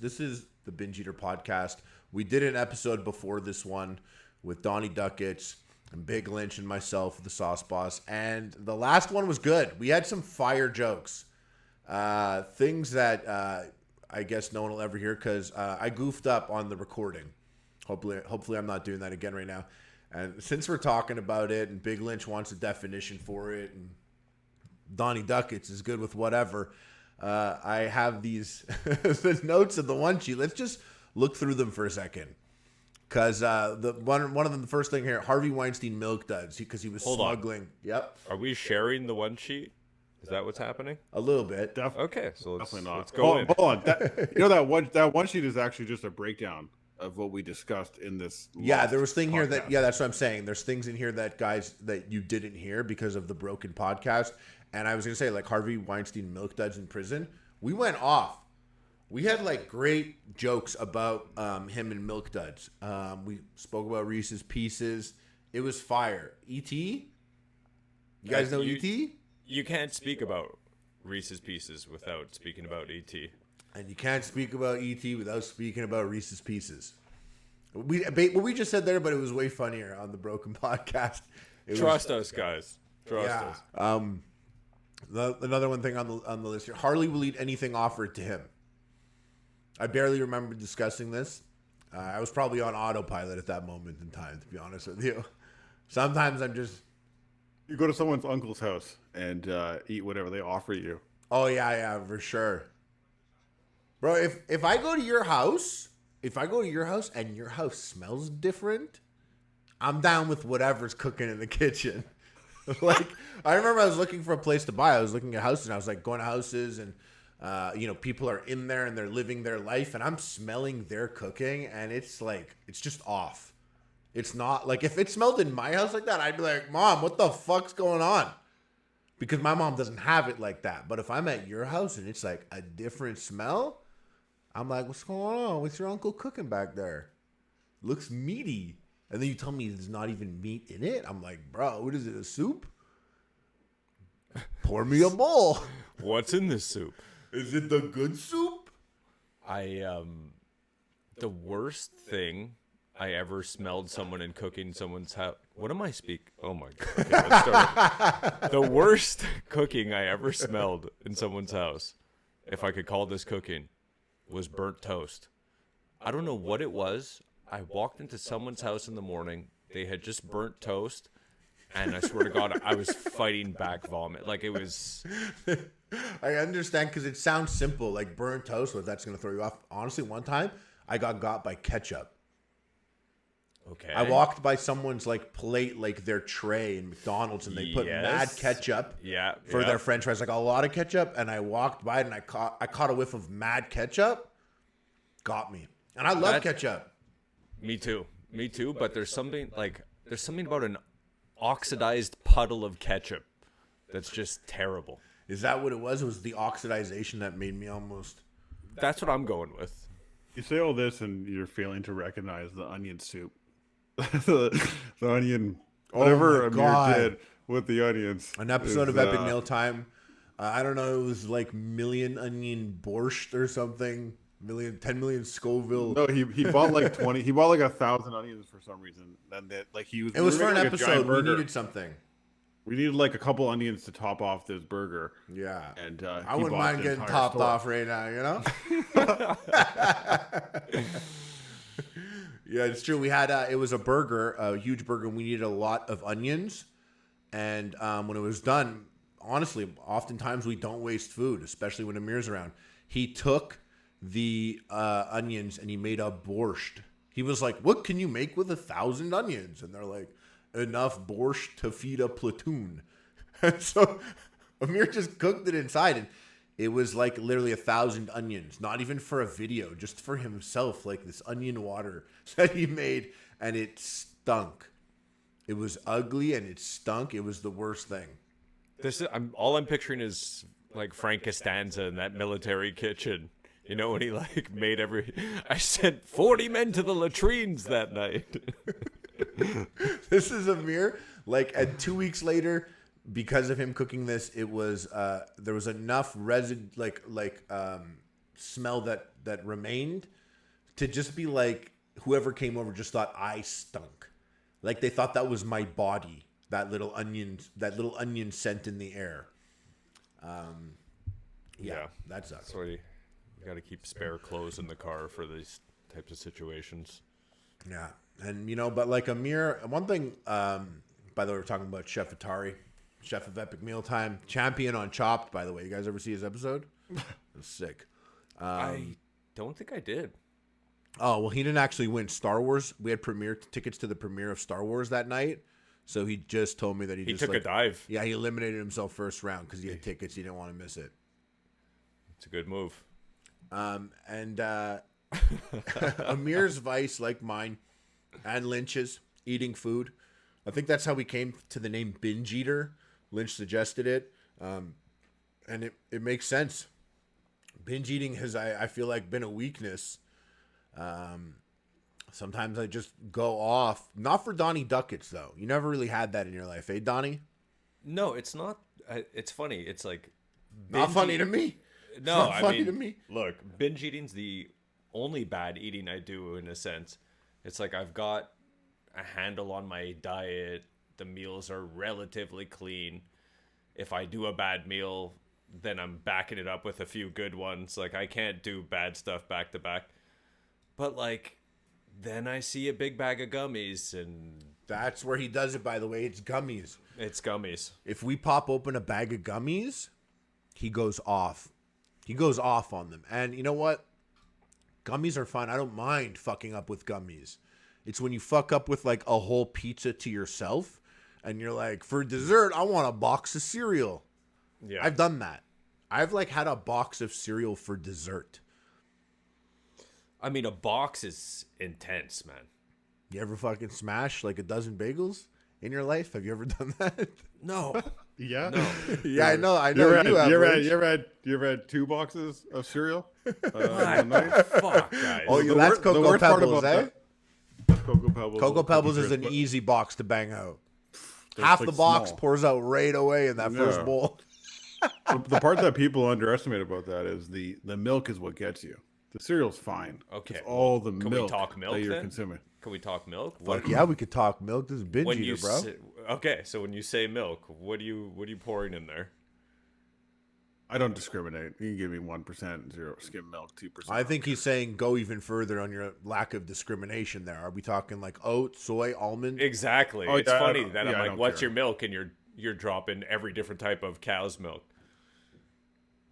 This is the Binge Eater podcast. We did an episode before this one with Donnie Duckets and Big Lynch and myself, the Sauce Boss, and the last one was good. We had some fire jokes, things that I guess no one will ever hear because I goofed up on the recording. Hopefully, I'm not doing that again right now. And since we're talking about it, and Big Lynch wants a definition for it, and Donnie Duckets is good with whatever. I have these the notes of the one sheet. Let's just look through them for a second, because the one of them, the first thing here, Harvey Weinstein Milk Duds, because he was smuggling. Yep. Are we sharing the one sheet? Is that what's happening? A little bit. Okay, so Definitely not. let's go in. Hold on. That one sheet is actually just a breakdown of what we discussed in this. Yeah, there was thing here that podcast. that's what I'm saying. There's things in here that guys that you didn't hear because of the broken podcast. And I was gonna say, like, Harvey Weinstein Milk Duds in prison. We went off. We had like great jokes about him and Milk Duds. We spoke about Reese's Pieces. It was fire. E.T. You guys know E.T.? You can't speak about Reese's Pieces without speaking about E.T. And you can't speak about E.T. without speaking about Reese's Pieces. What we just said there, but it was way funnier on the broken podcast. Trust us, guys. Trust us. Another one thing on the list here. Harley will eat anything offered to him. I barely remember discussing this. I was probably on autopilot at that moment in time, to be honest with you. Sometimes I'm just... You go to someone's uncle's house and eat whatever they offer you. Oh, yeah, for sure. Bro, if I go to your house, and your house smells different, I'm down with whatever's cooking in the kitchen. Like, I remember I was looking for a place to buy. I was looking at houses, and I was like going to houses, and people are in there and they're living their life, and I'm smelling their cooking, and it's like, it's just off. It's not like, if it smelled in my house like that, I'd be like, Mom, what the fuck's going on? Because my mom doesn't have it like that. But if I'm at your house and it's like a different smell, I'm like, what's going on? What's your uncle cooking back there? Looks meaty. And then you tell me there's not even meat in it. I'm like, bro, what is it, a soup? Pour me a bowl. What's in this soup? Is it the good soup? The worst thing I ever smelled someone in cooking someone's house. What am I speak? Oh my god. Okay, let's start. The worst cooking I ever smelled in someone's house, if I could call this cooking, was burnt toast. I don't know what it was. I walked into someone's house in the morning. They had just burnt toast, and I swear to God, I was fighting back vomit. Like, it was... I understand, because it sounds simple, like burnt toast, but that's going to throw you off. Honestly, one time, I got by ketchup. Okay. I walked by someone's, like, plate, like their tray in McDonald's, and they put mad ketchup for their French fries, like a lot of ketchup, and I walked by it, and I caught a whiff of mad ketchup. Got me. And I love ketchup. Me too, but there's something about an oxidized puddle of ketchup that's just terrible. Is that what it was? It was the oxidization that made me almost... That's what I'm going with. You say all this and you're failing to recognize the onion soup. the onion, whatever Amir did with the onions. An episode of Epic Meal Time. I don't know, it was like million onion borscht or something. 10 million Scoville. No, he bought like 20. He bought like 1,000 onions for some reason. And that, like, he was. It was for an episode. We needed something. We needed like a couple onions to top off this burger. Yeah, and I wouldn't mind getting topped off right now. You know. Yeah, it's true. We had it was a burger, a huge burger, and we needed a lot of onions. And when it was done, honestly, oftentimes we don't waste food, especially when Amir's around. He took the onions and he made a borscht. He was like, what can you make with 1,000 onions? And they're like, enough borscht to feed a platoon. And so Amir just cooked it inside, and it was like literally 1,000 onions, not even for a video, just for himself, like this onion water that he made, and it stunk. It was ugly and it stunk. It was the worst thing. All I'm picturing is like Frank Costanza in that military kitchen. You know, when he like made I sent 40 men to the latrines that night. This is Amir. Like, and 2 weeks later, because of him cooking this, it was there was enough resin, smell that that remained to just be like, whoever came over just thought I stunk. Like they thought that was my body, that little onion scent in the air. Yeah, that sucks. So you got to keep spare clothes in the car for these types of situations. Yeah, and but like Amir, one thing. By the way, we're talking about Chef Atari, chef of Epic Mealtime, champion on Chopped. By the way, you guys ever see his episode? It was sick. I don't think I did. Oh well, he didn't actually win Star Wars. We had tickets to the premiere of Star Wars that night. So he just told me that he just took a dive. Yeah, he eliminated himself first round because he had tickets. He didn't want to miss it. It's a good move. And Amir's vice, like mine, and Lynch's, eating food. I think that's how we came to the name Binge Eater. Lynch suggested it, and it makes sense. Binge eating has, I feel like, been a weakness. Sometimes I just go off. Not for Donnie Duckets, though. You never really had that in your life, eh, Donnie? No, it's not. It's funny. It's like... Not funny to me. No, not funny to me. Look, binge eating's the only bad eating I do, in a sense. It's like I've got a handle on my diet. The meals are relatively clean. If I do a bad meal, then I'm backing it up with a few good ones. Like, I can't do bad stuff back to back. But, like, then I see a big bag of gummies, and... That's where he does it, by the way. It's gummies. It's gummies. If we pop open a bag of gummies, he goes off. He goes off on them. And you know what? Gummies are fun. I don't mind fucking up with gummies. It's when you fuck up with like a whole pizza to yourself and you're like, for dessert, I want a box of cereal. Yeah. I've done that. I've like had a box of cereal for dessert. I mean, a box is intense, man. You ever fucking smash like a dozen bagels in your life? Have you ever done that? No. Yeah. No. Yeah, I know. You Have. ever had 2 boxes of cereal? Fuck, guys. Oh, The that's the Cocoa worst part Pebbles, about eh? that- Cocoa Pebbles. Cocoa Pebbles Cookie is an Crisp, easy box to bang out. but Half it's, the like, box small. pours out right away in that first Yeah. bowl. The part that people underestimate about that is the milk is what gets you. The cereal's fine. Okay. It's all the Can milk, we talk milk that you're then? consuming. Can we talk milk? Fuck yeah, we could talk milk. This is binge When eater, you bro. okay, so when you say milk, what are you pouring in there? I don't discriminate. You can give me 1% zero skim milk, 2%. I think he's saying go even further on your lack of discrimination there. Are we talking like oat, soy, almond? Exactly. Oh, It's yeah, funny that yeah, I I'm like, don't what's care. your milk? And you're dropping every different type of cow's milk.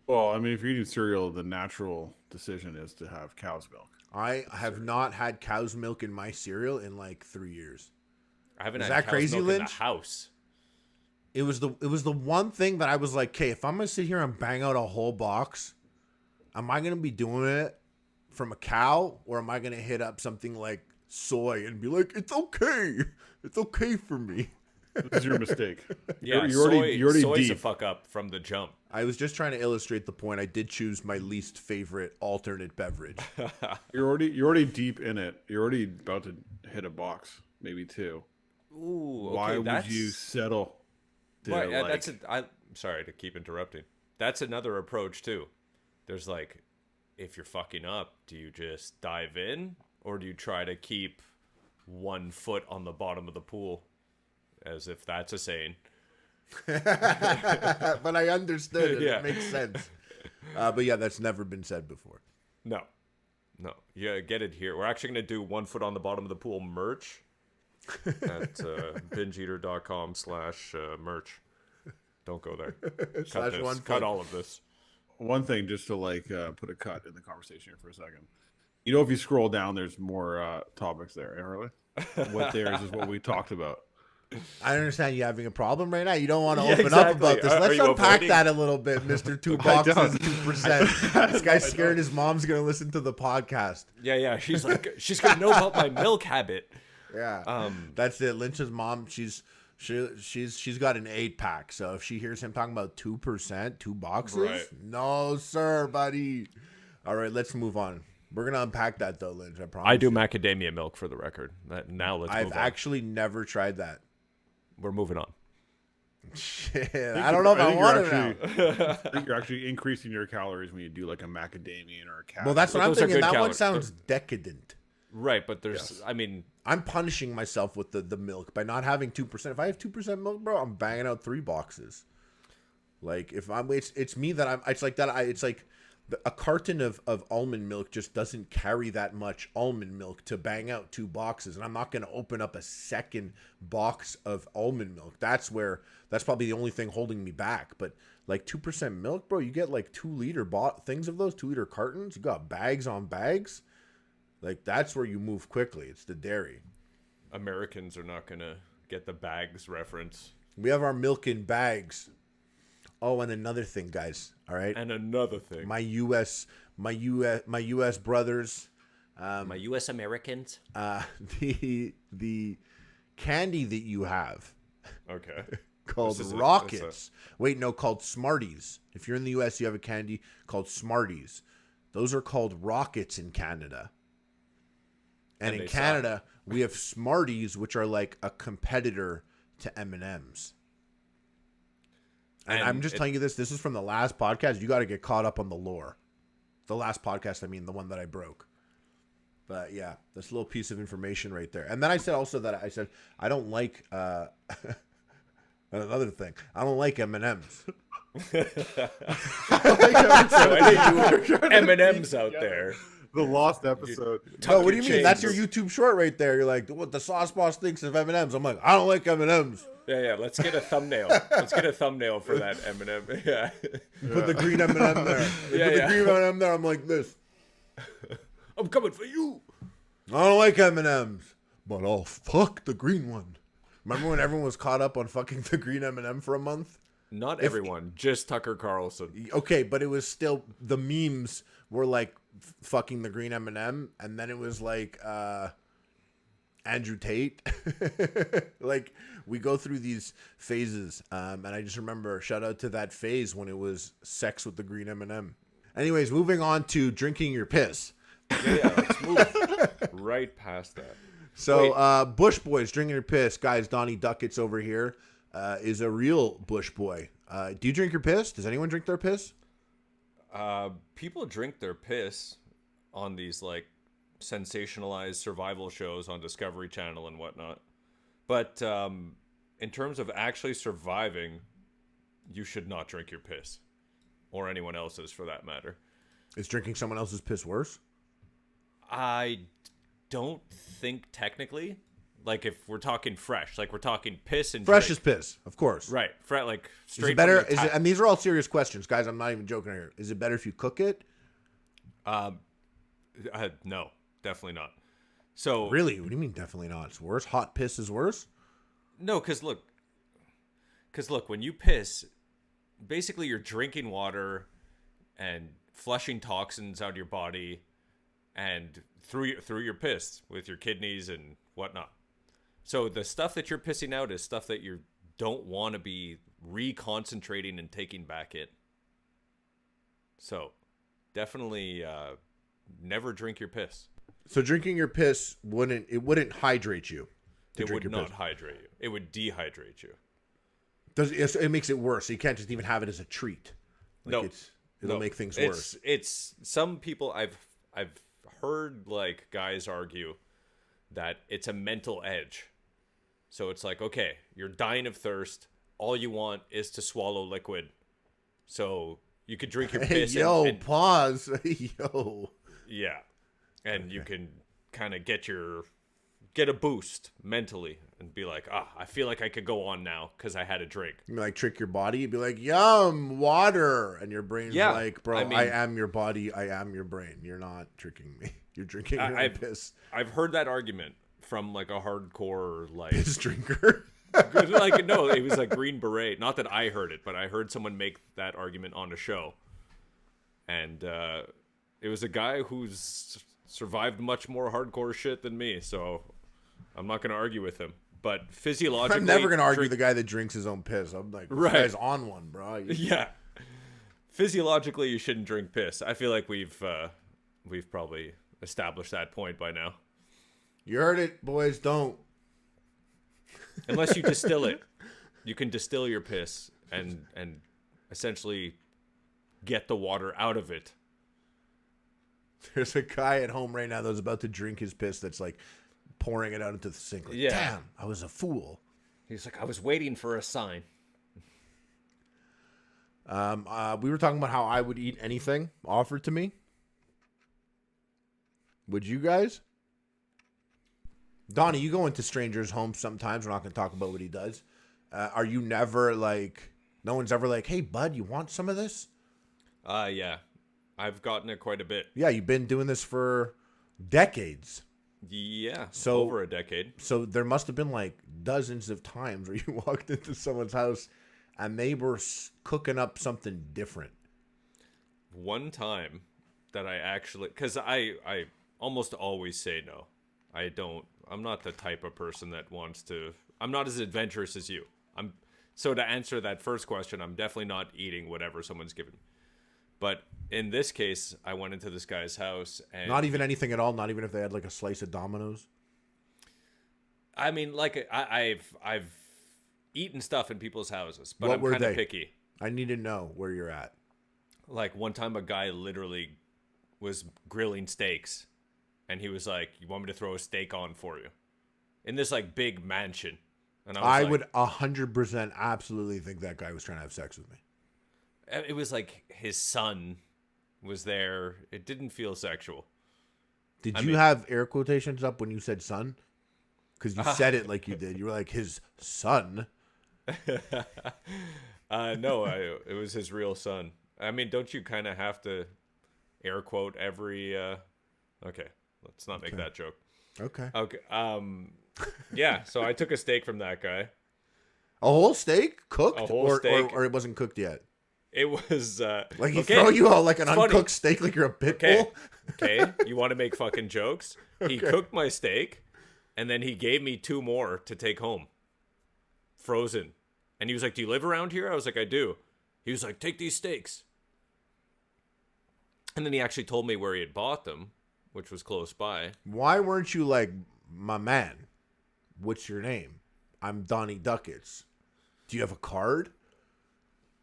Well, I mean, if you're eating cereal, the natural decision is to have cow's milk. I have not had cow's milk in my cereal in like 3 years. I haven't Is had that cow's crazy, milk in the Lynch? house. It was the one thing that I was like, okay, if I'm gonna sit here and bang out a whole box, am I gonna be doing it from a cow or am I gonna hit up something like soy and be like, it's okay for me? This is your mistake. Yeah, you're already soy's deep. a fuck up from the jump. I was just trying to illustrate the point. I did choose my least favorite alternate beverage. You're already deep in it. You're already about to hit a box, maybe 2. Ooh, okay, Why would that's... you settle? To, Right, like, I'm sorry to keep interrupting. That's another approach too. There's like, if you're fucking up, do you just dive in or do you try to keep 1 foot on the bottom of the pool, as if that's a saying? But I understood it. Yeah. It makes sense. But yeah, that's never been said before. No, yeah, get it here. We're actually gonna do 1 foot on the bottom of the pool merch at bingeeater.com/merch. Don't go there. Cut this. 1 foot. Cut all of this. one thing, just to like put a cut in the conversation here for a second. You know, if you scroll down, there's more topics there, eh, Harley? What there is what we talked about. I understand you having a problem right now. You don't want to Yeah, open up exactly. about this. Are Let's you unpack avoiding- that a little bit, Mr. 2 I boxes, don't. 2%. This guy's scared his mom's going to listen to the podcast. Yeah. She's like, she's gonna know about my milk habit. Yeah. That's it. Lynch's mom, she's got an 8-pack. So if she hears him talking about 2%, 2 boxes, Right. no, sir, buddy. All right, let's move on. We're going to unpack that, though, Lynch. I promise. I do you. macadamia milk for the record. Now let's I've move on. actually never tried that. We're moving on. Shit, I don't know if I want it now. I think you're actually increasing your calories when you do like a macadamia or a cashew. Well, that's what I'm those are thinking. good That one calories. sounds decadent. Right, but there's, I mean, I'm punishing myself with the milk by not having 2%. If I have 2% milk, bro, I'm banging out 3 boxes. Like if I'm, it's me that I'm. It's like that. It's like a carton of almond milk just doesn't carry that much almond milk to bang out 2 boxes, and I'm not going to open up a second box of almond milk. That's probably the only thing holding me back. But like 2% milk, bro, you get like 2-liter things of those 2-liter cartons. You got bags on bags. Like that's where you move quickly. It's the dairy. Americans are not going to get the bags reference. We have our milk in bags. Oh, and another thing, guys. All right. And another thing. My U.S. brothers. My U.S. Americans. The candy that you have. Okay. Called Rockets. Wait, no, called Smarties. If you're in the U.S., you have a candy called Smarties. Those are called Rockets in Canada. And in Canada, we have Smarties, which are like a competitor to M&M's. And I'm just telling you this is from the last podcast. You got to get caught up on the lore. The last podcast, I mean, the one that I broke. But yeah, this little piece of information right there. And then I said also that I don't like another thing. I don't like M&M's. M&M's out there. The lost episode. No, what do you mean? That's your YouTube short right there. You're like, what the sauce boss thinks of M&M's. I'm like, I don't like M&M's. Yeah. Let's get a thumbnail. Let's get a thumbnail for that M&M. Yeah. Put the green M&M there. Put the green M&M there. I'm like this. I'm coming for you. I don't like M&M's, but I'll fuck the green one. Remember when everyone was caught up on fucking the green M&M for a month? Not everyone, just Tucker Carlson. Okay, but it was still, the memes were like fucking the green M&M, and then it was like Andrew Tate. Like we go through these phases, and I just remember, shout out to that phase when it was sex with the green M&M. Anyways, moving on to drinking your piss. Yeah, let's move right past that. So, Bush Boys, drinking your piss. Guys, Donnie Duckett's over here is a real Bush boy. Do you drink your piss? Does anyone drink their piss? People drink their piss on these, like, sensationalized survival shows on Discovery Channel and whatnot. But in terms of actually surviving, you should not drink your piss. Or anyone else's, for that matter. Is drinking someone else's piss worse? I don't think technically. Like if we're talking fresh, like we're talking piss and fresh drink. is piss, of course. Right, like straight. Is it better? And these are all serious questions, guys. I'm not even joking here. Is it better if you cook it? No, definitely not. So really, what do you mean? Definitely not. It's worse. Hot piss is worse. No, because look, when you piss, basically you're drinking water and flushing toxins out of your body and through your piss with your kidneys and whatnot. So the stuff that you're pissing out is stuff that you don't want to be reconcentrating and taking back in. So definitely never drink your piss. So drinking your piss wouldn't hydrate you. It would not hydrate you. It would dehydrate you. It makes it worse. So you can't just even have it as a treat. Like it'll make things worse. It's some people I've heard like guys argue that it's a mental edge. So it's like, okay, you're dying of thirst. All you want is to swallow liquid. So you could drink your piss. Pause. Yo. Yeah. And you can kind of get a boost mentally and be like, I feel like I could go on now because I had a drink. You like trick your body. You'd be like, yum, water. And your brain's like, bro, I am your body. I am your brain. You're not tricking me. You're drinking your own piss. I've heard that argument from like a hardcore like piss drinker. Like, no, it was like Green Beret. Not that I heard it, but I heard someone make that argument on a show. And it was a guy who's survived much more hardcore shit than me, so I'm not going to argue with him. But physiologically, I'm never going to argue with the guy that drinks his own piss. I'm like, this guy's on one, bro. Yeah. Physiologically, you shouldn't drink piss. I feel like we've probably established that point by now. You heard it, boys. Don't. Unless you distill it. You can distill your piss and essentially get the water out of it. There's a guy at home right now that's about to drink his piss that's like pouring it out into the sink. Like, Yeah. Damn, I was a fool. He's like, I was waiting for a sign. We were talking about how I would eat anything offered to me. Would you guys? Donnie, you go into strangers' homes sometimes. We're not going to talk about what he does. Are you never like, no one's ever like, hey, bud, you want some of this? Yeah. I've gotten it quite a bit. Yeah, you've been doing this for decades. Yeah, So over a decade. So there must have been like dozens of times where you walked into someone's house and they were cooking up something different. One time that I actually, because I almost always say no. I'm not the type of person that wants to, I'm not as adventurous as you. So to answer that first question, I'm definitely not eating whatever someone's given me. But in this case, I went into this guy's house and Not even anything at all. Not even if they had like a slice of Domino's. I mean, like I've eaten stuff in people's houses, but What I'm were kind of they? picky. I need to know where you're at. Like one time, a guy literally was grilling steaks, and he was like, "You want me to throw a steak on for you?" In this like big mansion, and I was would 100% absolutely think that guy was trying to have sex with me. It was like his son was there. It didn't feel sexual. Did you have air quotations up when you said son? Because you said it like you did. You were like, his son. No, it was his real son. I mean, don't you kind of have to air quote every? Okay, let's not make that joke. Okay. Okay. Yeah. So I took a steak from that guy. A whole steak cooked? A whole steak. Or it wasn't cooked yet? It was Like he okay, throw you all like an it's funny. uncooked steak like you're a pit Okay. bull? Okay. You want to make fucking jokes? He cooked my steak, and then he gave me 2 more to take home, frozen. And he was like, "Do you live around here?" I was like, "I do." He was like, "Take these steaks." And then he actually told me where he had bought them, which was close by. Why weren't you like, my man, what's your name? I'm Donnie Duckets. Do you have a card?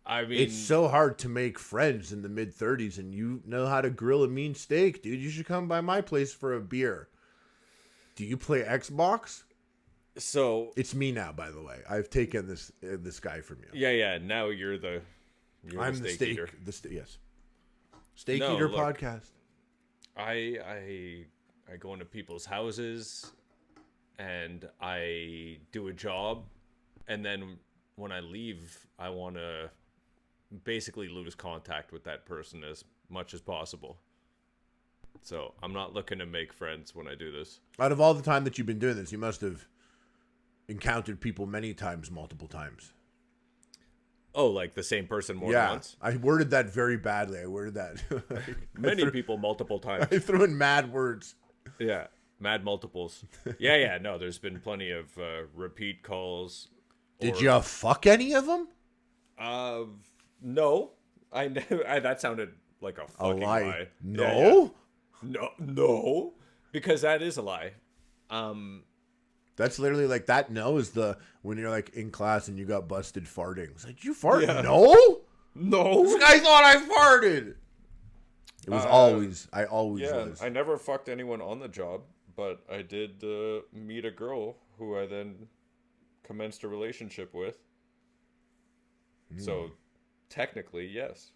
I mean, It's so hard to make friends in the mid-30s, and you know how to grill a mean steak, dude. You should come by my place for a beer. Do you play Xbox? so It's me now, by the way. I've taken this guy from you. yeah. Now you're I'm the steak eater. Yes. Steak No, Eater look. podcast. I go into people's houses and I do a job, and then when I leave, I want to basically lose contact with that person as much as possible. So I'm not looking to make friends when I do this. Out of all the time that you've been doing this, you must have encountered people many times, multiple times. Oh, like the same person more than once? I worded that very badly. I worded that. Many people multiple times. I threw in mad words. Yeah, mad multiples. Yeah, no, there's been plenty of repeat calls. Did you fuck any of them? No. That sounded like a fucking lie. No? No. Because that is a lie. That's literally like that. No is the when you're like in class and you got busted farting. It's like, you farted? Yeah. No? No. This guy thought I farted. It was I always Yeah, was. I never fucked anyone on the job, but I did meet a girl who I then commenced a relationship with. So, technically, yes.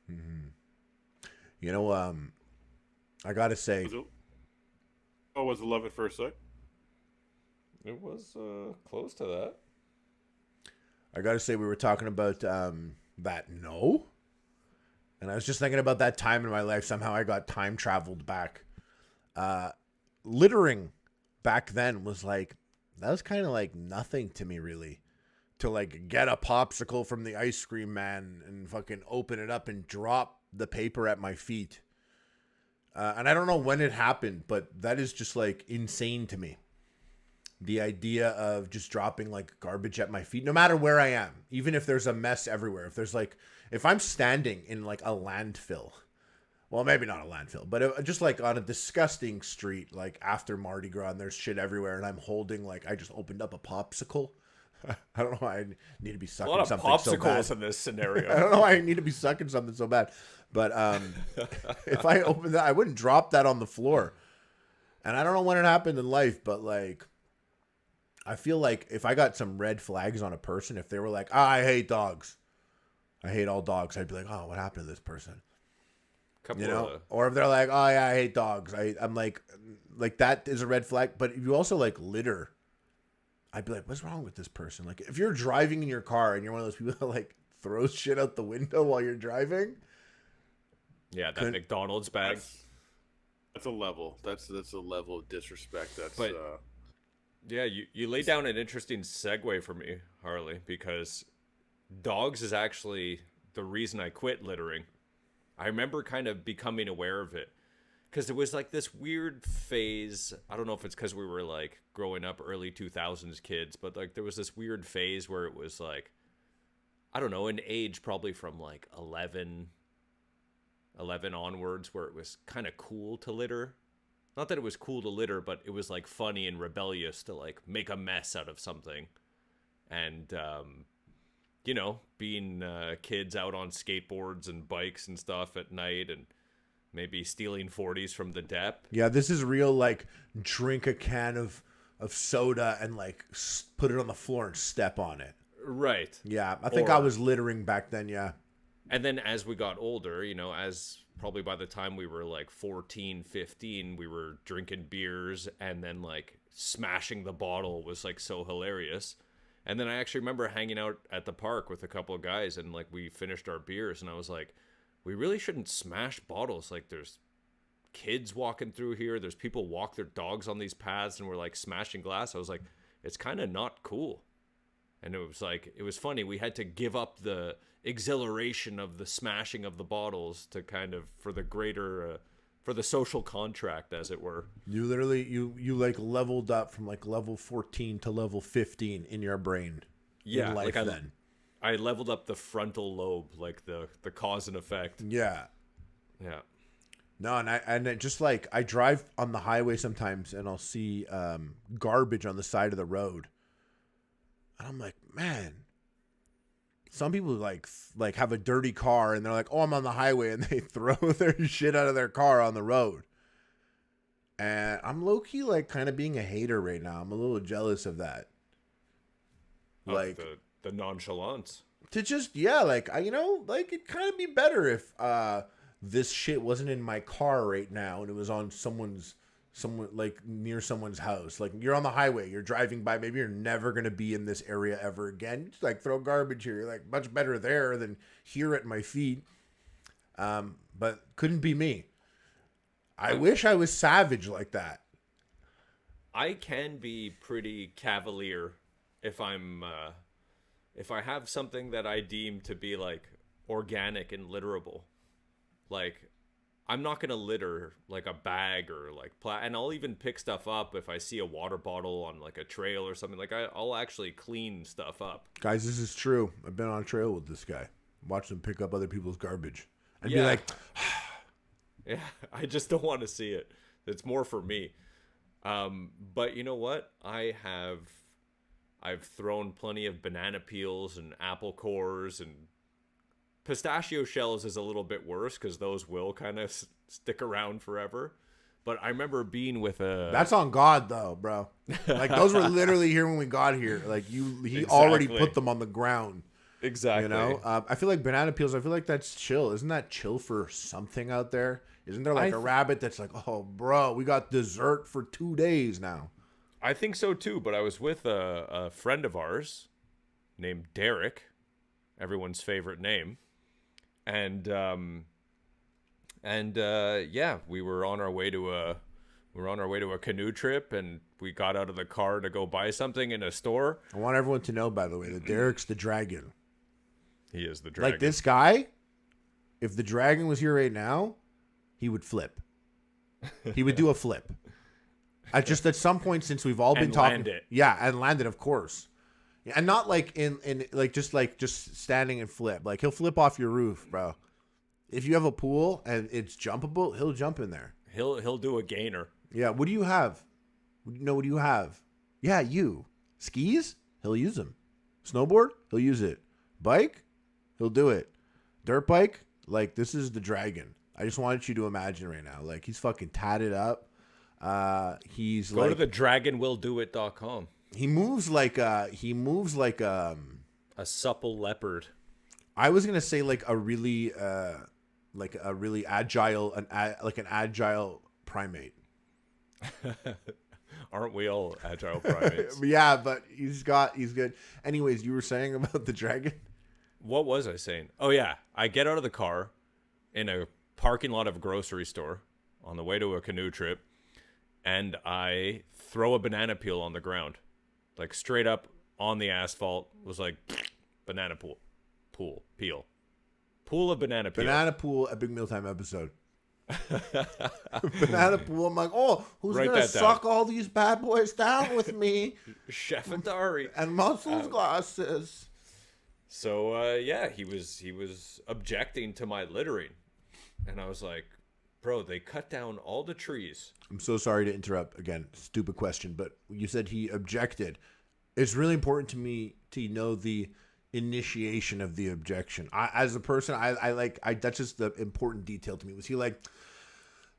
You know, I gotta say, Was it love at first sight? It was close to that. we were talking about that no, and I was just thinking about that time in my life. Somehow I got time traveled back. Littering back then was like, that was kind of like nothing to me, really. To like get a popsicle from the ice cream man and fucking open it up and drop the paper at my feet. And I don't know when it happened, but that is just like insane to me. The idea of just dropping like garbage at my feet, no matter where I am, even if there's a mess everywhere. If I'm standing in like a landfill, well, maybe not a landfill, but just like on a disgusting street, like after Mardi Gras and there's shit everywhere and I'm holding like, I just opened up a popsicle. I don't know why I need to be A sucking lot of something so bad. popsicles in this scenario. I don't know why I need to be sucking something so bad. But if I opened that, I wouldn't drop that on the floor. And I don't know when it happened in life, but like, I feel like if I got some red flags on a person, if they were like, I hate dogs, I hate all dogs, I'd be like, oh, what happened to this person? You know? Or if they're like, oh yeah, I hate dogs, I'm like that is a red flag. But if you also like litter, I'd be like, what's wrong with this person? Like, if you're driving in your car and you're one of those people that like throws shit out the window while you're driving. Yeah, that McDonald's bag. That's a level. That's a level of disrespect. Yeah, you laid down an interesting segue for me, Harley, because dogs is actually the reason I quit littering. I remember kind of becoming aware of it. Because it was like this weird phase. I don't know if it's because we were like growing up early 2000s kids, but like there was this weird phase where it was like, I don't know, an age probably from like 11 onwards, where it was kind of cool to litter. Not that it was cool to litter, but it was like funny and rebellious to like make a mess out of something. And, you know, being kids out on skateboards and bikes and stuff at night and maybe stealing 40s from the dep. Yeah, this is real, like, drink a can of soda and, like, put it on the floor and step on it. Right. Yeah, I think I was littering back then, yeah. And then as we got older, you know, as probably by the time we were, like, 14, 15, we were drinking beers and then, like, smashing the bottle was, like, so hilarious. And then I actually remember hanging out at the park with a couple of guys and, like, we finished our beers and I was like, we really shouldn't smash bottles. Like, there's kids walking through here. There's people walk their dogs on these paths, and we're, like, smashing glass. I was like, it's kind of not cool. And it was, like, it was funny. We had to give up the exhilaration of the smashing of the bottles to kind of, for the greater, for the social contract, as it were. You literally, you like, leveled up from, like, level 14 to level 15 in your brain. Yeah, in life like then. I leveled up the frontal lobe, like the cause and effect. Yeah. Yeah. No, and it just like I drive on the highway sometimes and I'll see garbage on the side of the road. And I'm like, man, some people like have a dirty car and they're like, oh, I'm on the highway, and they throw their shit out of their car on the road. And I'm low-key like kind of being a hater right now. I'm a little jealous of that. Like the nonchalance. To just, yeah, like, you know, like, it'd kind of be better if this shit wasn't in my car right now and it was on someone, like, near someone's house. Like, you're on the highway, you're driving by, maybe you're never going to be in this area ever again. Just, like, throw garbage here. You're, like, much better there than here at my feet. But couldn't be me. I wish I was savage like that. I can be pretty cavalier if if I have something that I deem to be, like, organic and litterable. Like, I'm not going to litter, like, a bag or, like, and I'll even pick stuff up if I see a water bottle on, like, a trail or something. Like, I'll actually clean stuff up. Guys, this is true. I've been on a trail with this guy. Watch him pick up other people's garbage. And be like... Yeah, I just don't want to see it. It's more for me. But you know what? I've thrown plenty of banana peels and apple cores, and pistachio shells is a little bit worse because those will kind of stick around forever. But I remember being with a... That's on God, though, bro. Like, those were literally here when we got here. Like, he already put them on the ground. Exactly. You know? I feel like banana peels, I feel like that's chill. Isn't that chill for something out there? Isn't there, like, a rabbit that's like, oh, bro, we got dessert for 2 days now? I think so too, but I was with a friend of ours named Derek, everyone's favorite name, and yeah, we were on our way to a canoe trip, and we got out of the car to go buy something in a store. I want everyone to know, by the way, that Derek's the dragon. He is the dragon. Like, this guy, if the dragon was here right now, he would flip. He would do a flip. At some point since we've all been talking, land it. Yeah, and land it, of course, and not like in just standing and flip. Like, he'll flip off your roof, bro. If you have a pool and it's jumpable, he'll jump in there. He'll do a gainer. Yeah. What do you have? No, what do you have? Yeah, you skis. He'll use them. Snowboard, he'll use it. Bike, he'll do it. Dirt bike, like this is the dragon. I just want you to imagine right now, like he's fucking tatted up. He's Go like to the dragonwilldoit.com. he moves like a supple leopard. I was gonna say like a really agile an agile primate. Aren't we all agile primates? Yeah, but he's good. Anyways, you were saying about the dragon. What was I saying? Oh yeah, I get out of the car in a parking lot of a grocery store on the way to a canoe trip, and I throw a banana peel on the ground, like straight up on the asphalt. Was like banana peel of banana peel. Banana pool, a Big Mealtime episode. Banana pool. I'm like, oh, who's Write gonna that down. suck all these bad boys down with me? Chef Atari. And muscles glasses. So yeah, he was objecting to my littering, and I was like, bro, they cut down all the trees. I'm so sorry to interrupt again. Stupid question, but you said he objected. It's really important to me to know the initiation of the objection. As a person, I that's just the important detail to me. Was he like,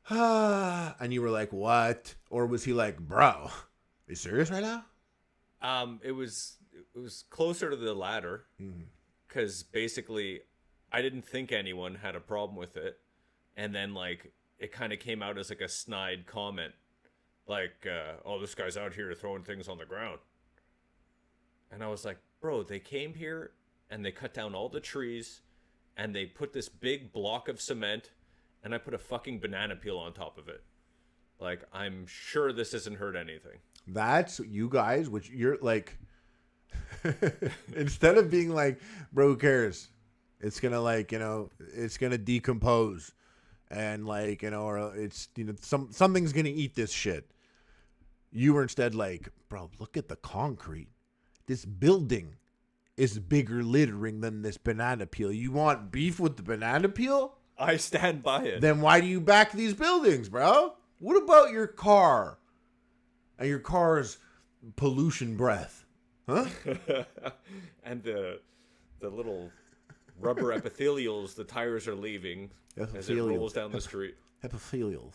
and you were like, what? Or was he like, bro, are you serious right now? It was closer to the latter, because basically I didn't think anyone had a problem with it, and then like it kind of came out as like a snide comment, like, oh, this guy's out here throwing things on the ground. And I was like, bro, they came here and they cut down all the trees and they put this big block of cement and I put a fucking banana peel on top of it. Like, I'm sure this hasn't hurt anything. That's you guys, which you're like, instead of being like, bro, who cares? It's going to like, it's going to decompose and like, or it's, something's going to eat this shit. You were instead like, bro, look at the concrete. This building is bigger littering than this banana peel. You want beef with the banana peel? I stand by it. Then why do you back these buildings, bro? What about your car and your car's pollution breath? Huh? And the little rubber epithelials the tires are leaving as it rolls down the street. Epithelials.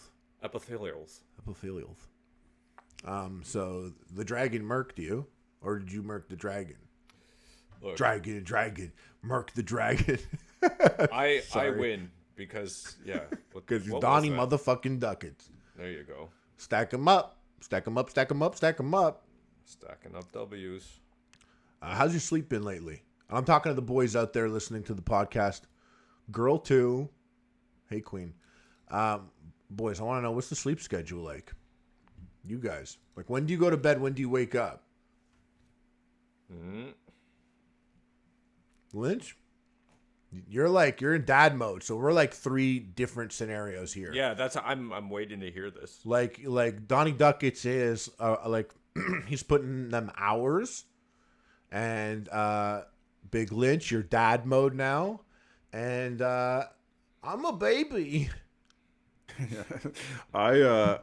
So the dragon murked you. Or did you murk the dragon? Look, Dragon, murk the dragon. I win because, yeah. Because what Donnie was that? motherfucking Duckets. There you go. Stack them up. Stack them up, stack them up, stack them up. Stacking up W's. How's your sleep been lately? I'm talking to the boys out there listening to the podcast. Girl too. Hey, Queen. Boys, I want to know, what's the sleep schedule like? You guys. Like, when do you go to bed? When do you wake up? Lynch, you're in dad mode, so we're like 3 different scenarios here. Yeah, I'm waiting to hear this. Like Donnie Duckets is like he's putting them hours, and Big Lynch, you're dad mode now, and I'm a baby. I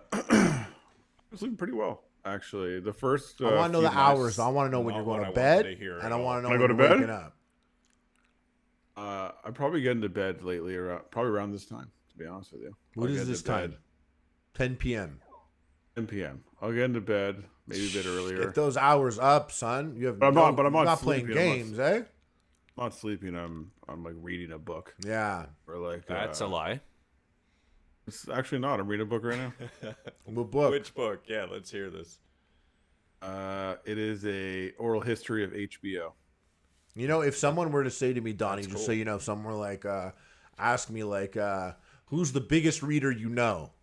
was sleeping pretty well. Actually, the first. I want to know the hours. I want to know when you're going to bed, and I want to know when you're waking up. I probably get into bed lately, probably around this time. To be honest with you, What is this time? 10 p.m. 10 p.m. I'll get into bed, maybe a bit earlier. Get those hours up, son. You have. But I'm not playing sleeping. games, eh? I'm not sleeping. I'm like reading a book. Yeah. Or like That's a lie. It's actually not. I'm reading a book right now. What book? Which book? Yeah, let's hear this. It is a oral history of HBO. If someone were to say to me, Donnie, That's just cool. so you know, if someone were like, ask me like, who's the biggest reader you know?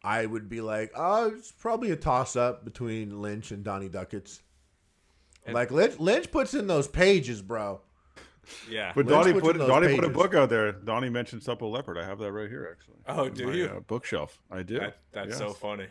I would be like, it's probably a toss up between Lynch and Donnie Duckets. And- Like Lynch puts in those pages, bro. Yeah. But Let's Donnie put put in those a pages. book out there. Donnie mentioned Supple Leopard. I have that right here, actually. Oh, In do my, you? bookshelf. I do. That's Yes. so funny.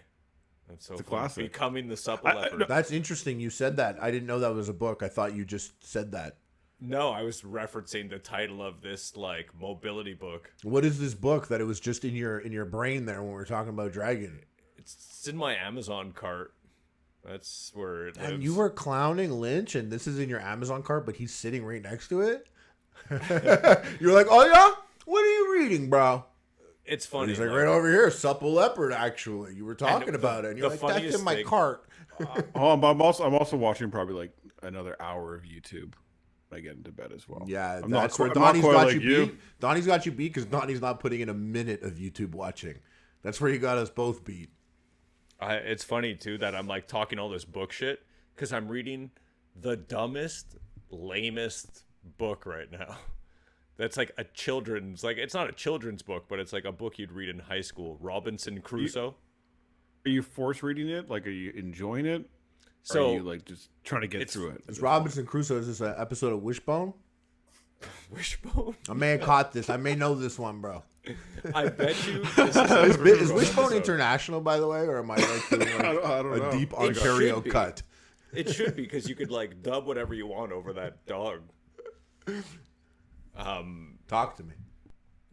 That's so It's a funny. classic. Becoming the supple leopard. That's interesting. You said that. I didn't know that was a book. I thought you just said that. No, I was referencing the title of this like mobility book. What is this book that it was just in your brain there when we were talking about Dragon? It's in my Amazon cart. That's where it And lives. you were clowning Lynch, and this is in your Amazon cart, but he's sitting right next to it. You're like, oh yeah, what are you reading, bro? It's And funny. he's like, right over here, Supple Leopard. Actually, you were talking the- about it, and you're the like, that's funniest in my thing- cart. I'm also watching probably like another hour of YouTube when I get into bed as well. Yeah, I'm that's not where I'm not Donnie's quite got like you beat. Donnie's got you beat because Donnie's not putting in a minute of YouTube watching. That's where he got us both beat. It's funny too that I'm like talking all this book shit because I'm reading the dumbest, lamest book right now. That's like a children's, like it's not a children's book, but it's like a book you'd read in high school. Robinson Crusoe. Are you force reading it? Like, are you enjoying it? So or are you like just trying to get through it? It's Robinson Crusoe. Is this an episode of Wishbone? Wishbone. I may have caught this. I may know this one, bro. I bet you. This is Is Wishbone international, by the way, or am I like doing like I don't a know. deep It Ontario should be. cut? It should be because you could like dub whatever you want over that dog. Talk to me.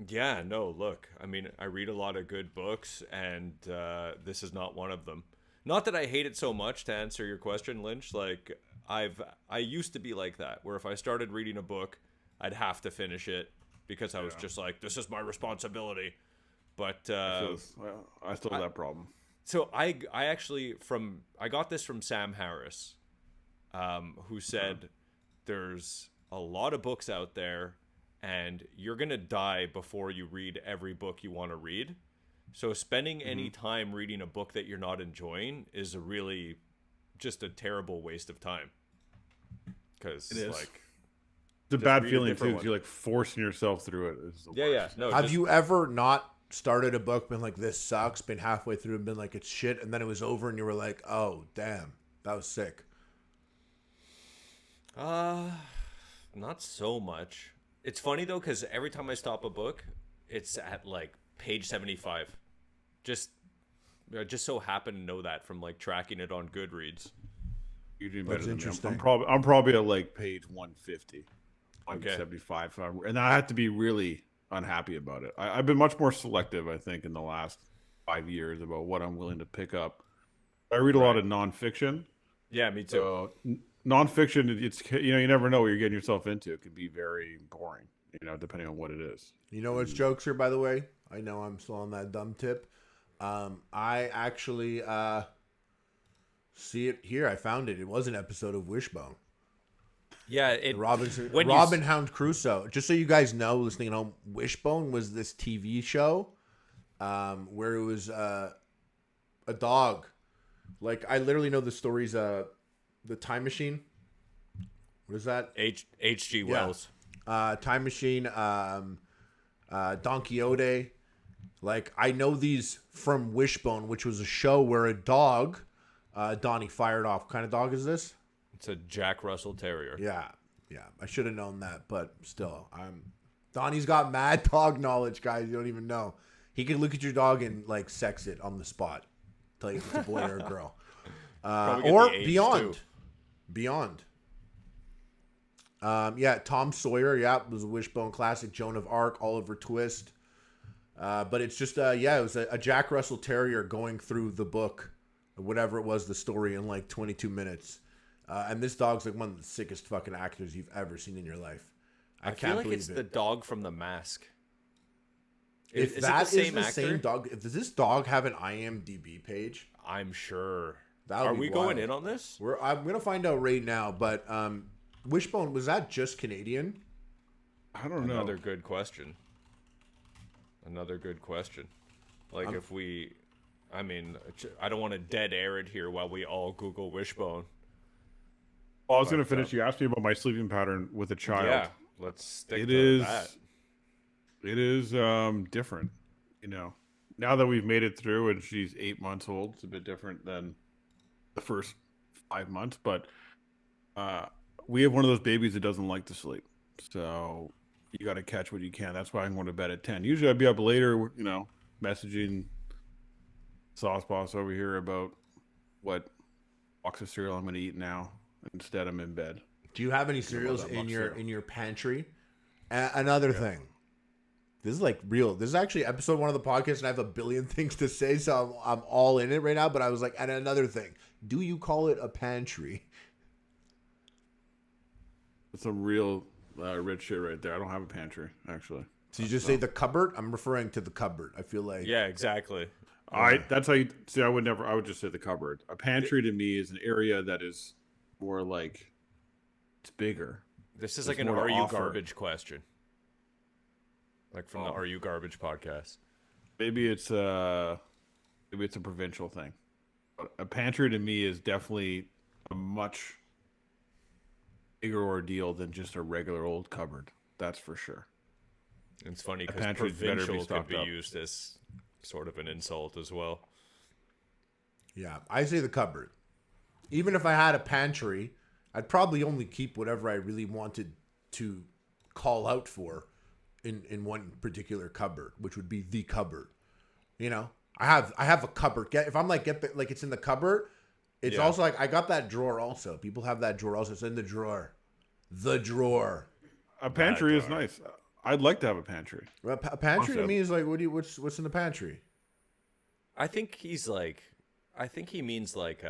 Yeah, no, look. I mean, I read a lot of good books, and this is not one of them. Not that I hate it so much, to answer your question, Lynch. Like, I used to be like that, where if I started reading a book, I'd have to finish it because I was just like, this is my responsibility. But I still have that problem. so I actually I got this from Sam Harris, who said there's a lot of books out there, and you're gonna die before you read every book you want to read. So spending any time reading a book that you're not enjoying is just a terrible waste of time. Because It is. like, It's a just bad read a feeling too. different 'Cause one. you're like forcing yourself through it. It's the worst. no. Have you ever not started a book, been like, this sucks, been halfway through and been like, it's shit, and then it was over and you were like, oh, damn, that was sick? Not so much. It's funny though, because every time I stop a book, it's at like page 75. Just so happen to know that from like tracking it on Goodreads. You're doing That's better than me. interesting. I'm probably at like page 150, Okay. 175, and I have to be really unhappy about it. I've been much more selective, I think, in the last 5 years about what I'm willing to pick up. I read a lot of nonfiction. Yeah, me too. So nonfiction, it's you never know what you're getting yourself into. It could be very boring, depending on what it is. You know what's jokes here, by the way? I know I'm still on that dumb tip. I actually see it here. I found it. It was an episode of Wishbone. Yeah, Robin Hound Crusoe. Just so you guys know, listening at home, Wishbone was this TV show where it was a dog. Like, I literally know the stories. The Time Machine. What is that? H.G. Wells. Time Machine. Don Quixote. Like, I know these from Wishbone, which was a show where a dog, Donnie fired off. What kind of dog is this? It's a Jack Russell Terrier. Yeah. I should have known that, but still, Donnie's got mad dog knowledge, guys. You don't even know. He can look at your dog and like sex it on the spot, tell you if it's a boy or a girl, Probably get or the age, beyond. too. Beyond. Tom Sawyer. Yeah, it was a Wishbone classic. Joan of Arc, Oliver Twist. But it's just, it was a Jack Russell Terrier going through the book, whatever it was, the story in like 22 minutes. And this dog's like one of the sickest fucking actors you've ever seen in your life. I feel can't like believe it's it. the dog from The Mask. If Is that it the is same the actor? same dog, does this dog have an IMDb page? I'm sure. That would Are be we wild. going in on this? I'm gonna find out right now. But Wishbone, was that just Canadian? I don't know. Another good question. Like I don't want to dead air it here while we all Google Wishbone. Well, I was going to finish. You asked me about my sleeping pattern with a child. Yeah, let's stick It to is. that. It is different. Now that we've made it through, and she's 8 months old, it's a bit different than the first 5 months. But we have one of those babies that doesn't like to sleep, so you got to catch what you can. That's why I'm going to bed at 10. Usually, I'd be up later, messaging Sauce Boss over here about what box of cereal I'm going to eat now. Instead, I'm in bed. Do you have any cereals that in box cereal. your pantry? Another thing, This is like real. This is actually episode 1 of the podcast, and I have a billion things to say, so I'm all in it right now. But I was like, and another thing, do you call it a pantry? It's a real rich shit right there. I don't have a pantry, actually. So you just say the cupboard? I'm referring to the cupboard. I feel like Yeah, exactly. That's how you see. I would just say the cupboard. A pantry to me is an area that is more like it's bigger. This is There's like an more "Are to you offer. garbage?" question, like from the "Are you garbage" podcast. Maybe it's a provincial thing. But a pantry to me is definitely a much bigger ordeal than just a regular old cupboard. That's for sure. It's funny A because pantry better be provincial could stocked be up. used as sort of an insult as well. yeah, I say the cupboard. Even if I had a pantry, I'd probably only keep whatever I really wanted to call out for in one particular cupboard, which would be the cupboard. You know, I have a cupboard. If I'm like it's in the cupboard, it's Yeah. also like I got that drawer also. People have that drawer also. It's in the drawer. The drawer. A pantry is nice. I'd like to have a pantry. Well, a pantry to me is like what's in the pantry? I think he means like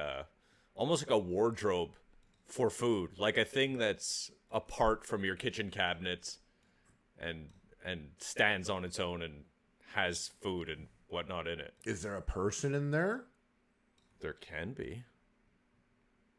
almost like a wardrobe for food, like a thing that's apart from your kitchen cabinets and stands on its own and has food and whatnot in it. Is there a person in there? There can be.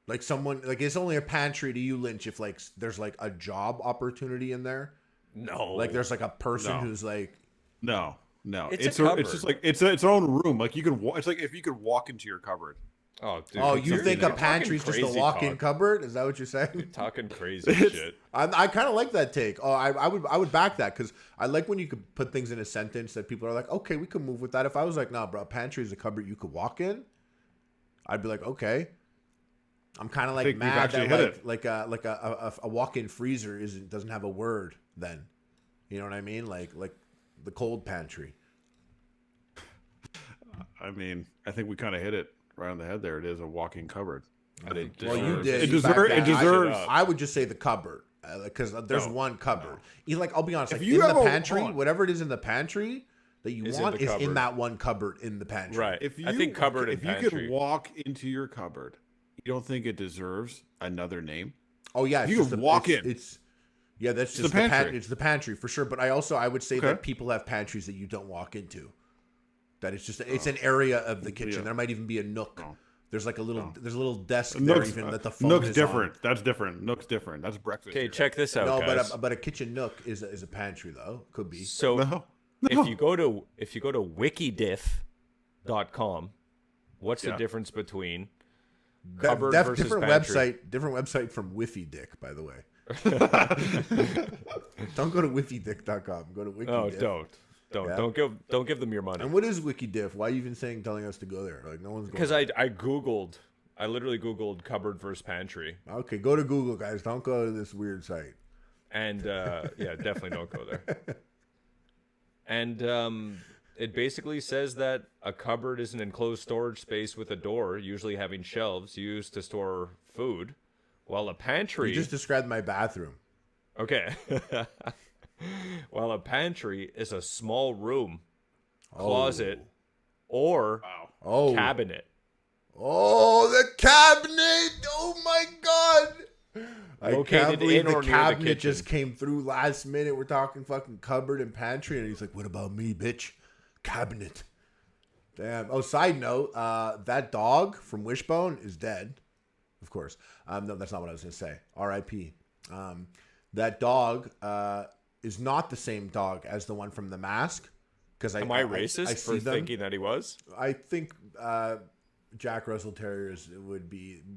Like someone, like it's only a pantry to you, Lynch, if like there's like a job opportunity in there. No. Like there's like a person No. who's like, No. It's a it's cupboard. just like it's its own room. Like you can. It's like if you could walk into your cupboard. Oh, dude. oh, you think a you're pantry's talking just a crazy walk-in talk. cupboard? Is that what you're saying? You're talking crazy shit. I kind of like that take. Oh, I would back that because I like when you could put things in a sentence that people are like, okay, we can move with that. If I was like, nah, bro, a pantry is a cupboard you could walk in, I'd be like, okay. I'm kind of like think we've mad actually that hit like a walk-in freezer doesn't have a word then. You know what I mean? Like the cold pantry. I mean, I think we kind of hit it right on the head there. It is a walk-in cupboard. But it Well, you deserves- did. It You backed deserves. that. It deserves. I would just say the cupboard because there's No, one cupboard. Like I'll be honest, If like you in have the a- pantry, hold on. whatever it is in the pantry that you Is in want the is in cupboard. that one cupboard in the pantry. Right. If you, I think cupboard and if you pantry. could walk into your cupboard, you don't think it deserves another name? Oh yeah, it's You just can a- walk it's- in. It's yeah, that's It's just the the pantry. It's the pantry for sure. But I would say Okay. that people have pantries that you don't walk into. That it's just it's an area of the kitchen. Yeah. There might even be a nook. Oh. There's like a little desk there Nook's, even that the phone Nook's is different. That's different. Nook's different. That's breakfast. Okay, check this out, on. No, guys. but a kitchen nook is a pantry though. Could be. So No. if you go to wikidiff.com, what's the Yeah. difference between cupboard versus different pantry? different website from Wiffy Dick, by the way. Don't go to wiffydick.com. Go to Wiki. Oh, Diff. don't Yeah. don't give them your money. And what is WikiDiff? Why are you even telling us to go there? Like no one's going. Because I literally googled cupboard versus pantry, Okay, go to Google, guys. Don't go to this weird site. and yeah, definitely don't go there. And it basically says that a cupboard is an enclosed storage space with a door, usually having shelves used to store food, while a pantry. You just described my bathroom. Okay. While a pantry is a small room, closet, or Oh, cabinet. oh, the cabinet! Oh my god! I Located can't believe in the or near the cabinet kitchen. just came through last minute. We're talking fucking cupboard and pantry, and he's like, "What about me, bitch? Cabinet." Damn. Oh, side note, that dog from Wishbone is dead. Of course. No, that's not what I was gonna say. R.I.P. That dog is not the same dog as the one from The Mask. Because Am I racist I for see them. thinking that he was? I think Jack Russell Terriers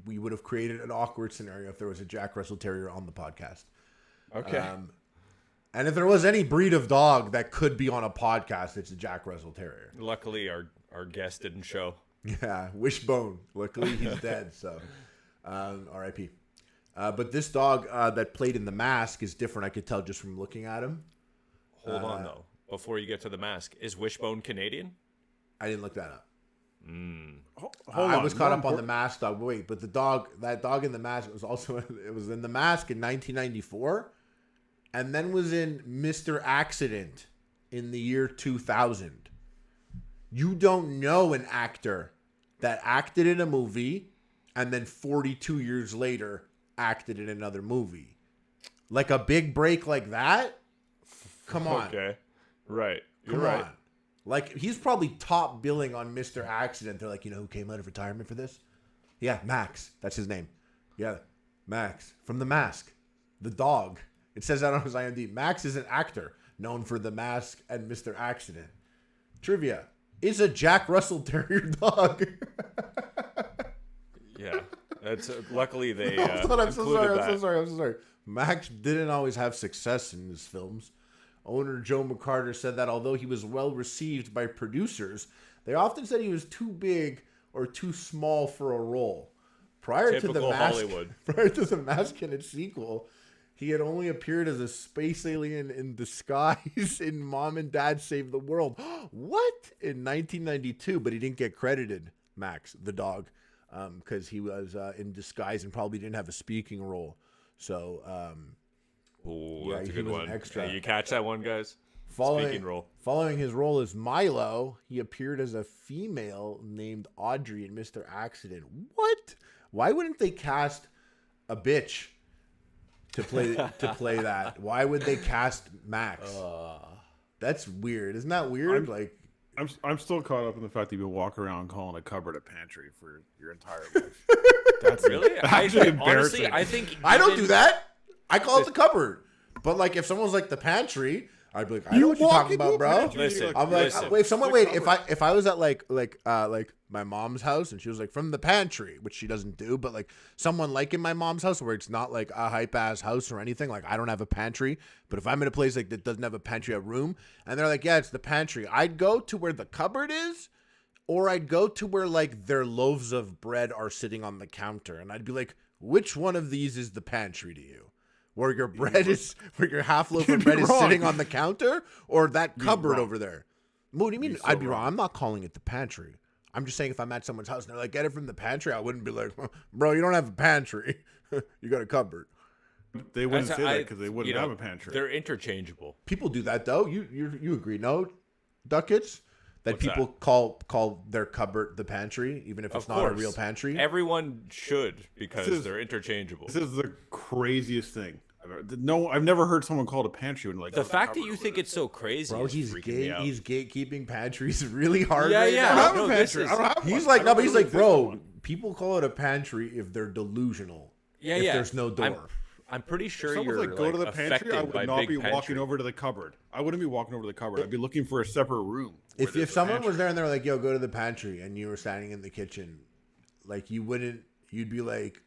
we would have created an awkward scenario if there was a Jack Russell Terrier on the podcast. Okay. And if there was any breed of dog that could be on a podcast, it's a Jack Russell Terrier. Luckily, our guest didn't show. Yeah, Wishbone. Luckily, he's dead. So, R.I.P. But this dog that played in The Mask is different. I could tell just from looking at him. Hold on, though. Before you get to The Mask, is Wishbone Canadian? I didn't look that up. Hold I on. was caught More up on The Mask dog. But wait, but that dog in The Mask was also it was in The Mask in 1994, and then was in Mr. Accident in the year 2000. You don't know an actor that acted in a movie and then 42 years later acted in another movie. Like a big break like that? Come on. Okay. Right. You're Come right. on. Like, he's probably top billing on Mr. Accident. They're like, you know who came out of retirement for this? Yeah, Max. That's his name. Yeah, Max. From The Mask. The dog. It says that on his IMDb. Max is an actor known for The Mask and Mr. Accident. Trivia. Is a Jack Russell Terrier dog. Yeah. That's luckily they I'm so included sorry. Max didn't always have success in his films. Owner Joe McCarter said that although he was well received by producers, they often said he was too big or too small for a role. Prior to Typical Hollywood. Prior to the Mask and its sequel, he had only appeared as a space alien in disguise in Mom and Dad Save the World. What? In 1992, but he didn't get credited, Max, the dog, because he was in disguise and probably didn't have a speaking role. So, Ooh, yeah, that's a he good was an one. extra. Hey, you catch that one, guys? Speaking role. Following his role as Milo, he appeared as a female named Audrey in Mr. Accident. What? Why wouldn't they cast a bitch to play that? Why would they cast Max? That's weird. Isn't that weird? I'm still caught up in the fact that you walk around calling a cupboard a pantry for your entire life. That's Really? actually Honestly, embarrassing. I think I don't even- do that. I call it the cupboard. But like, if someone's like the pantry, I'd be like, I know what you're walk talking into about, a bro. pantry, Listen, I'm like, listen. wait, someone, The wait. cupboard. If I was at like my mom's house and she was like from the pantry, which she doesn't do, but like someone like in my mom's house where it's not like a hype ass house or anything. Like I don't have a pantry, but if I'm in a place like that doesn't have a pantry, a room, and they're like, yeah, it's the pantry. I'd go to where the cupboard is, or I'd go to where like their loaves of bread are sitting on the counter, and I'd be like, which one of these is the pantry to you? Where your bread is, where your half loaf of bread is wrong. sitting on the counter, or that cupboard wrong. over there? What do you mean? You're so I'd be wrong. wrong. I'm not calling it the pantry. I'm just saying if I'm at someone's house and they're like, get it from the pantry, I wouldn't be like, bro, you don't have a pantry. You got a cupboard. They wouldn't That's- say that I- because they wouldn't you know, have a pantry. They're interchangeable. People do that though. You agree, no, Duckets? That What's people that? call their cupboard the pantry, even if it's Of not a course. real pantry. Everyone should because This is- they're interchangeable. This is the craziest thing. I've never heard someone call it a pantry when like The oh, fact that cupboard you over think there. it's so crazy Bro, is he's freaking me out. he's gatekeeping pantries really hard. Yeah, right yeah. I now. don't have No, a this pantry. is- I don't have He's one. like, I no, don't but he's really like, exist in bro, one. people call it a pantry if they're delusional. Yeah, if yeah. there's no door. I'm pretty sure If someone's you're like, go to the pantry, affected I by would not big be pantry. walking over to the cupboard. I wouldn't be walking over to the cupboard. I'd be looking for a separate room. where If there's a someone pantry. was there and they're like, yo, go to the pantry, and you were standing in the kitchen, like you'd be like,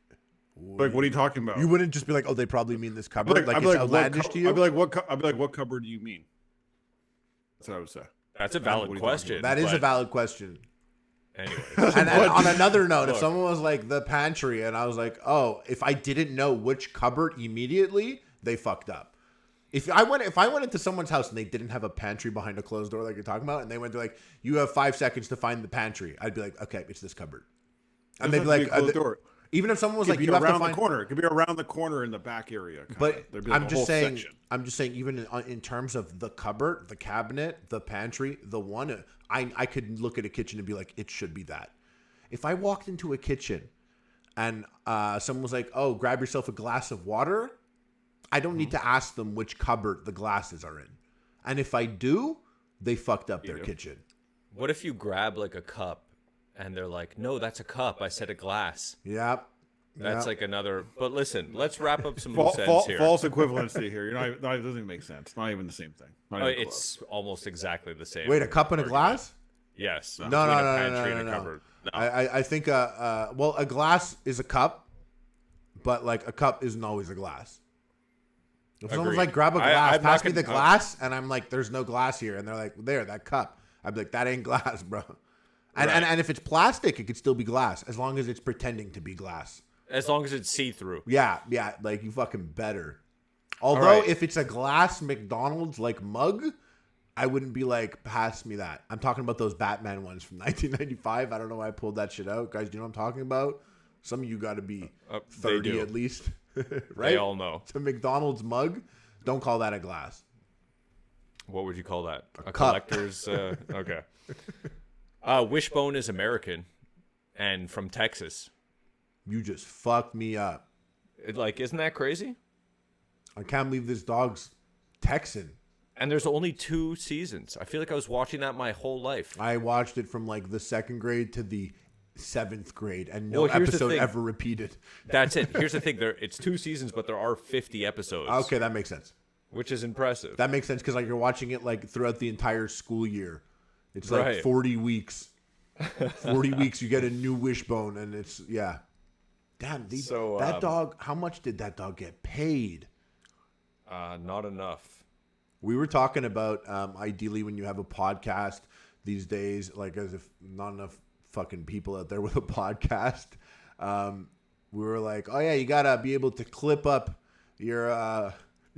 Like, what are you talking about? you wouldn't just be like, oh, they probably mean this cupboard, like I'd it's be outlandish what to you. I'd be like, what cupboard do you mean? That's what I would say. That's a What valid are you talking question. That is a but valid question. Anyways, And on another note, if Look. someone was like the pantry, and I was like, oh, if I didn't know which cupboard immediately, they fucked up. If I went into someone's house and they didn't have a pantry behind a closed door like you're talking about, and they went to like, you have 5 seconds to find the pantry, I'd be like, okay, it's this cupboard. And they'd be like, closed door. even if someone was It like, could you be have to around find the corner. It could be around the corner in the back area. kinda. But There'd be like I'm a just whole saying, section. even in terms of the cupboard, the cabinet, the pantry, the one, I could look at a kitchen and be like, it should be that. If I walked into a kitchen and someone was like, oh, grab yourself a glass of water, I don't need to ask them which cupboard the glasses are in. And if I do, they fucked up their kitchen. what if you grab like a cup and they're like, no, that's a cup. I said a glass. Yep. That's Yep. like another. But listen, let's wrap up some Fal- loose ends here. false equivalency here. It doesn't even make sense. Not even the same thing. Not Oh, even it's almost exactly the same. Wait, a cup and a glass? Yes. No, between no, a no, pantry no, and no, a no. cupboard. No. I think, well, a glass is a cup, but like a cup isn't always a glass. If someone's Agreed. like, grab a I- glass, I'm not pass me the gonna- glass, and I'm like, there's no glass here. And they're like, there, that cup. I'd be like, that ain't glass, bro. And, Right. and if it's plastic, it could still be glass, as long as it's pretending to be glass. As long as it's see through. Yeah, like you fucking better. Although, right. if it's a glass McDonald's like mug, I wouldn't be like, pass me that. I'm talking about those Batman ones from 1995. I don't know why I pulled that shit out. Guys, do you know what I'm talking about? Some of you got to be They 30 do. at least. Right? They all know. It's a McDonald's mug. Don't call that a glass. What would you call that? A cup. collector's. Okay. Wishbone is American, and from Texas. You just fucked me up. Isn't that crazy? I can't believe this dog's Texan. And there's only 2 seasons. I feel like I was watching that my whole life. I watched it from like the 2nd grade to the 7th grade, and no Well, here's the episode thing. ever repeated. That's it. Here's the thing. It's 2 seasons, but there are 50 episodes. Okay, that makes sense. Which is impressive. That makes sense because like you're watching it like throughout the entire school year. It's like Right. 40 weeks. 40 weeks, you get a new Wishbone, and it's Damn, that dog. How much did that dog get paid? Not enough. We were talking about ideally when you have a podcast these days, like as if not enough fucking people out there with a podcast. We were like, oh yeah, you gotta be able to clip up your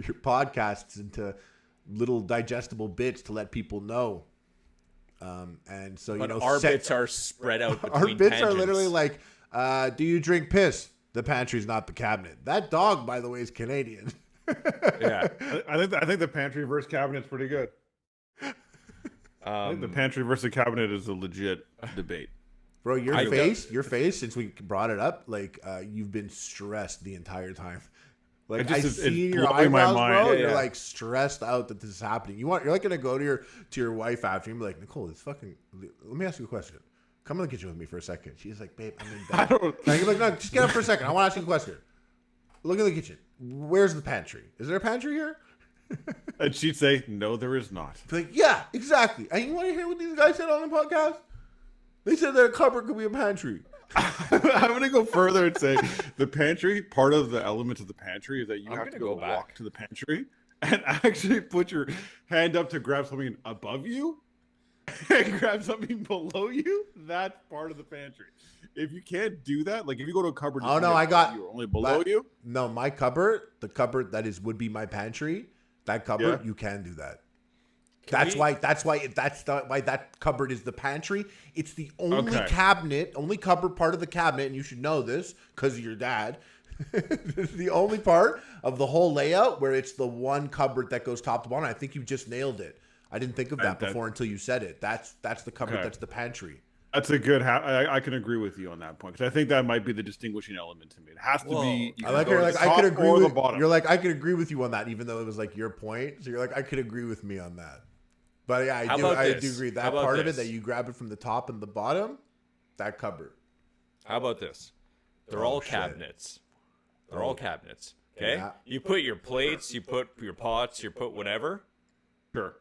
podcasts into little digestible bits to let people know. And so But our bits are spread out between our bits tangents. are literally like, do you drink piss? The pantry's not the cabinet. That dog, by the way, is Canadian. Yeah. I think the pantry versus cabinet's pretty good. I think the pantry versus cabinet is a legit debate. Bro, your face, since we brought it up, like you've been stressed the entire time. Like I see in your eyebrows, bro. Yeah, You're like stressed out that this is happening. You're like gonna go to your wife after and be like, Nicole, it's fucking. Let me ask you a question. Come in the kitchen with me for a second. She's like, babe, I'm in bed. And you're like, no, just get up for a second. I want to ask you a question. Look in the kitchen. Where's the pantry? Is there a pantry here? And she'd say, no, there is not. Be like, yeah, exactly. And you want to hear what these guys said on the podcast? They said that a cupboard could be a pantry. I'm going to go further and say the pantry, part of the element of the pantry is that you have to go walk to the pantry and actually put your hand up to grab something above you and grab something below you. That's part of the pantry. If you can't do that, like if you go to a cupboard, you're only below you. No, my cupboard, the cupboard that would be my pantry, that cupboard, you can do that. That's why that cupboard is the pantry. It's the only only cupboard part of the cabinet, and you should know this because of your dad. It's the only part of the whole layout where it's the one cupboard that goes top to bottom. I think you just nailed it. I didn't think of that before until you said it. That's the cupboard. That's the pantry. That's a good. I can agree with you on that point because I think that might be the distinguishing element to me. It has to be. I could agree with you're like I could agree with you on that, even though it was like your point. So you're like I could agree with me on that. But yeah, I do agree that part of it that you grab it from the top and the bottom, that cupboard. How about this? They're all cabinets. They're all cabinets. Okay, you put your plates, you put your pots, you put whatever. Sure,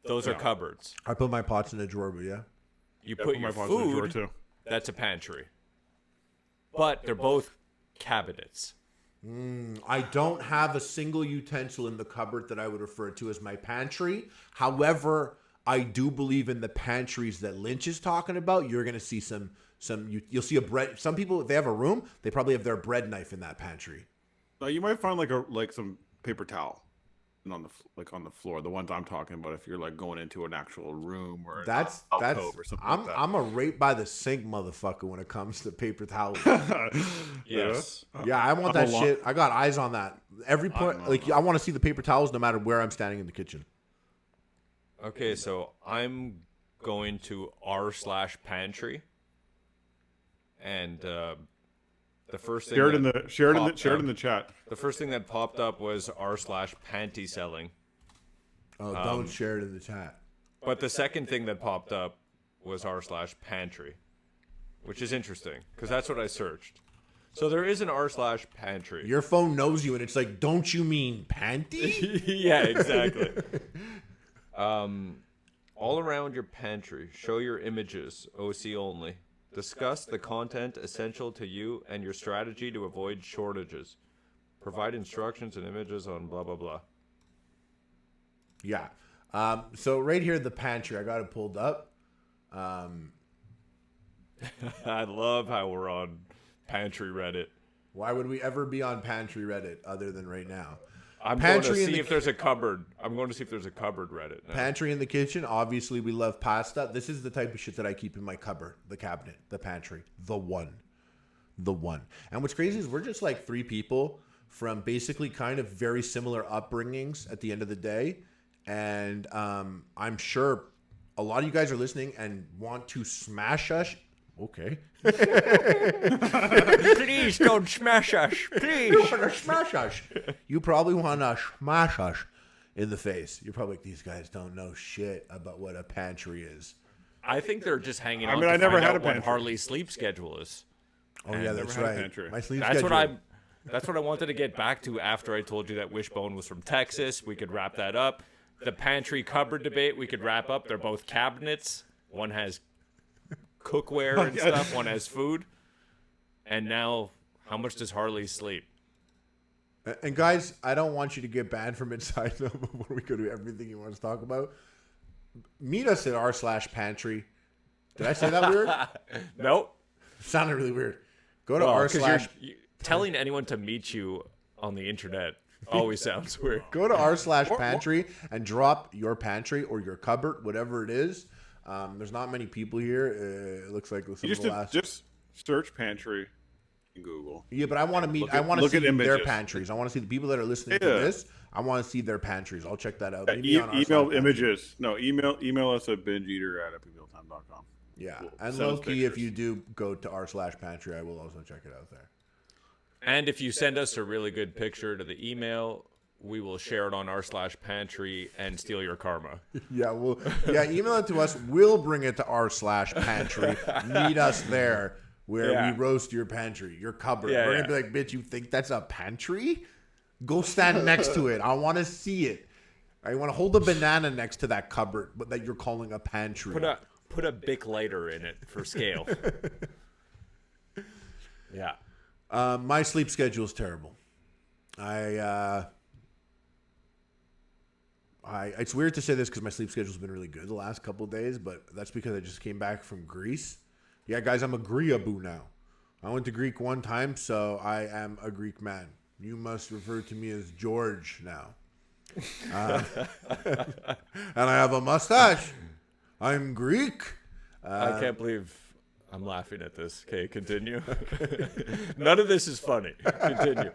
those are cupboards. I put my pots in a drawer, but you put your food. Too. That's a pantry. But they're both cabinets. I don't have a single utensil in the cupboard that I would refer to as my pantry. However, I do believe in the pantries that Lynch is talking about. You're going to see you'll see a bread. Some people, if they have a room, they probably have their bread knife in that pantry. You might find like some paper towel on the floor. The ones I'm talking about, if you're like going into an actual room or that's or something like that. I'm a right by the sink motherfucker when it comes to paper towels. Yes. Yeah, I want that shit. I got eyes on that. Every point, I want to see the paper towels no matter where I'm standing in the kitchen. Okay, so I'm going to r/pantry, and the first thing share it in the chat. The first thing that popped up was r/panty selling. Oh, don't share it in the chat. But the second thing that popped up was r/pantry, which is interesting because that's what I searched. So there is an r/pantry. Your phone knows you, and it's like, don't you mean panty? Yeah, exactly. All around your pantry, show your images, OC only. Discuss the content essential to you and your strategy to avoid shortages. Provide instructions and images on blah, blah, blah. Yeah. So right here, the pantry, I got it pulled up. I love how we're on Pantry Reddit. Why would we ever be on Pantry Reddit other than right now? I'm going to see if there's a cupboard. I'm going to see if there's a cupboard Reddit now. Pantry in the kitchen. Obviously, we love pasta. This is the type of shit that I keep in my cupboard, the cabinet, the pantry, the one. And what's crazy is we're just like 3 people from basically kind of very similar upbringings at the end of the day. And I'm sure a lot of you guys are listening and want to smash us. Okay. Please don't smash us. Please. You want to smash us. You probably want to smash us in the face. You're probably like, these guys don't know shit about what a pantry is. I think they're just hanging on. mean, I to never find had out a what pantry. Harley's sleep schedule is. Oh, yeah, never that's had a right. pantry. My sleep That's schedule. That's what I wanted to get back to after I told you that Wishbone was from Texas. We could wrap that up. The pantry cupboard debate, we could wrap up. They're both cabinets. One has cookware and stuff. One has food. And now, how much does Harley sleep? And guys, I don't want you to get banned from Inside Them before we go to everything you want to talk about. Meet us at r/pantry. Did I say that weird? Nope. Sounded really weird. Go to Well, r/. 'cause you're telling anyone to meet you on the internet always sounds weird. Go to r/pantry and drop your pantry or your cupboard, whatever it is. There's not many people here. It looks like some of the last. Just search pantry in Google. Yeah, but I want to meet. Look I at- want to look see at their images. pantries. I want to see the people that are listening to Yeah. this. I want to see their pantries. I'll check that out. Meet me on Email r/pantry. images. No, email us at bingeeater@happymealtime.com. Yeah, We'll and send us low-key, if pictures. you do go to r/pantry, I will also check it out there. And if you send us a really good picture to the email, we will share it on r/pantry and steal your karma. Yeah, email it to us. We'll bring it to r/pantry. Meet us there where Yeah. we roast your pantry, your cupboard. Yeah, We're yeah. gonna be like, bitch, you think that's a pantry? Go stand next to it. I want to see it. I want to hold a banana next to that cupboard, but that you're calling a pantry. Put a Bic lighter in it for scale. Yeah. My sleep schedule is terrible. It's weird to say this because my sleep schedule's been really good the last couple of days, but that's because I just came back from Greece. Yeah, guys, I'm a Greeaboo now. I went to Greek one time, so I am a Greek man. You must refer to me as George now. And I have a mustache. I'm Greek. I can't believe I'm laughing at this. Okay, continue. None of this is funny. Continue.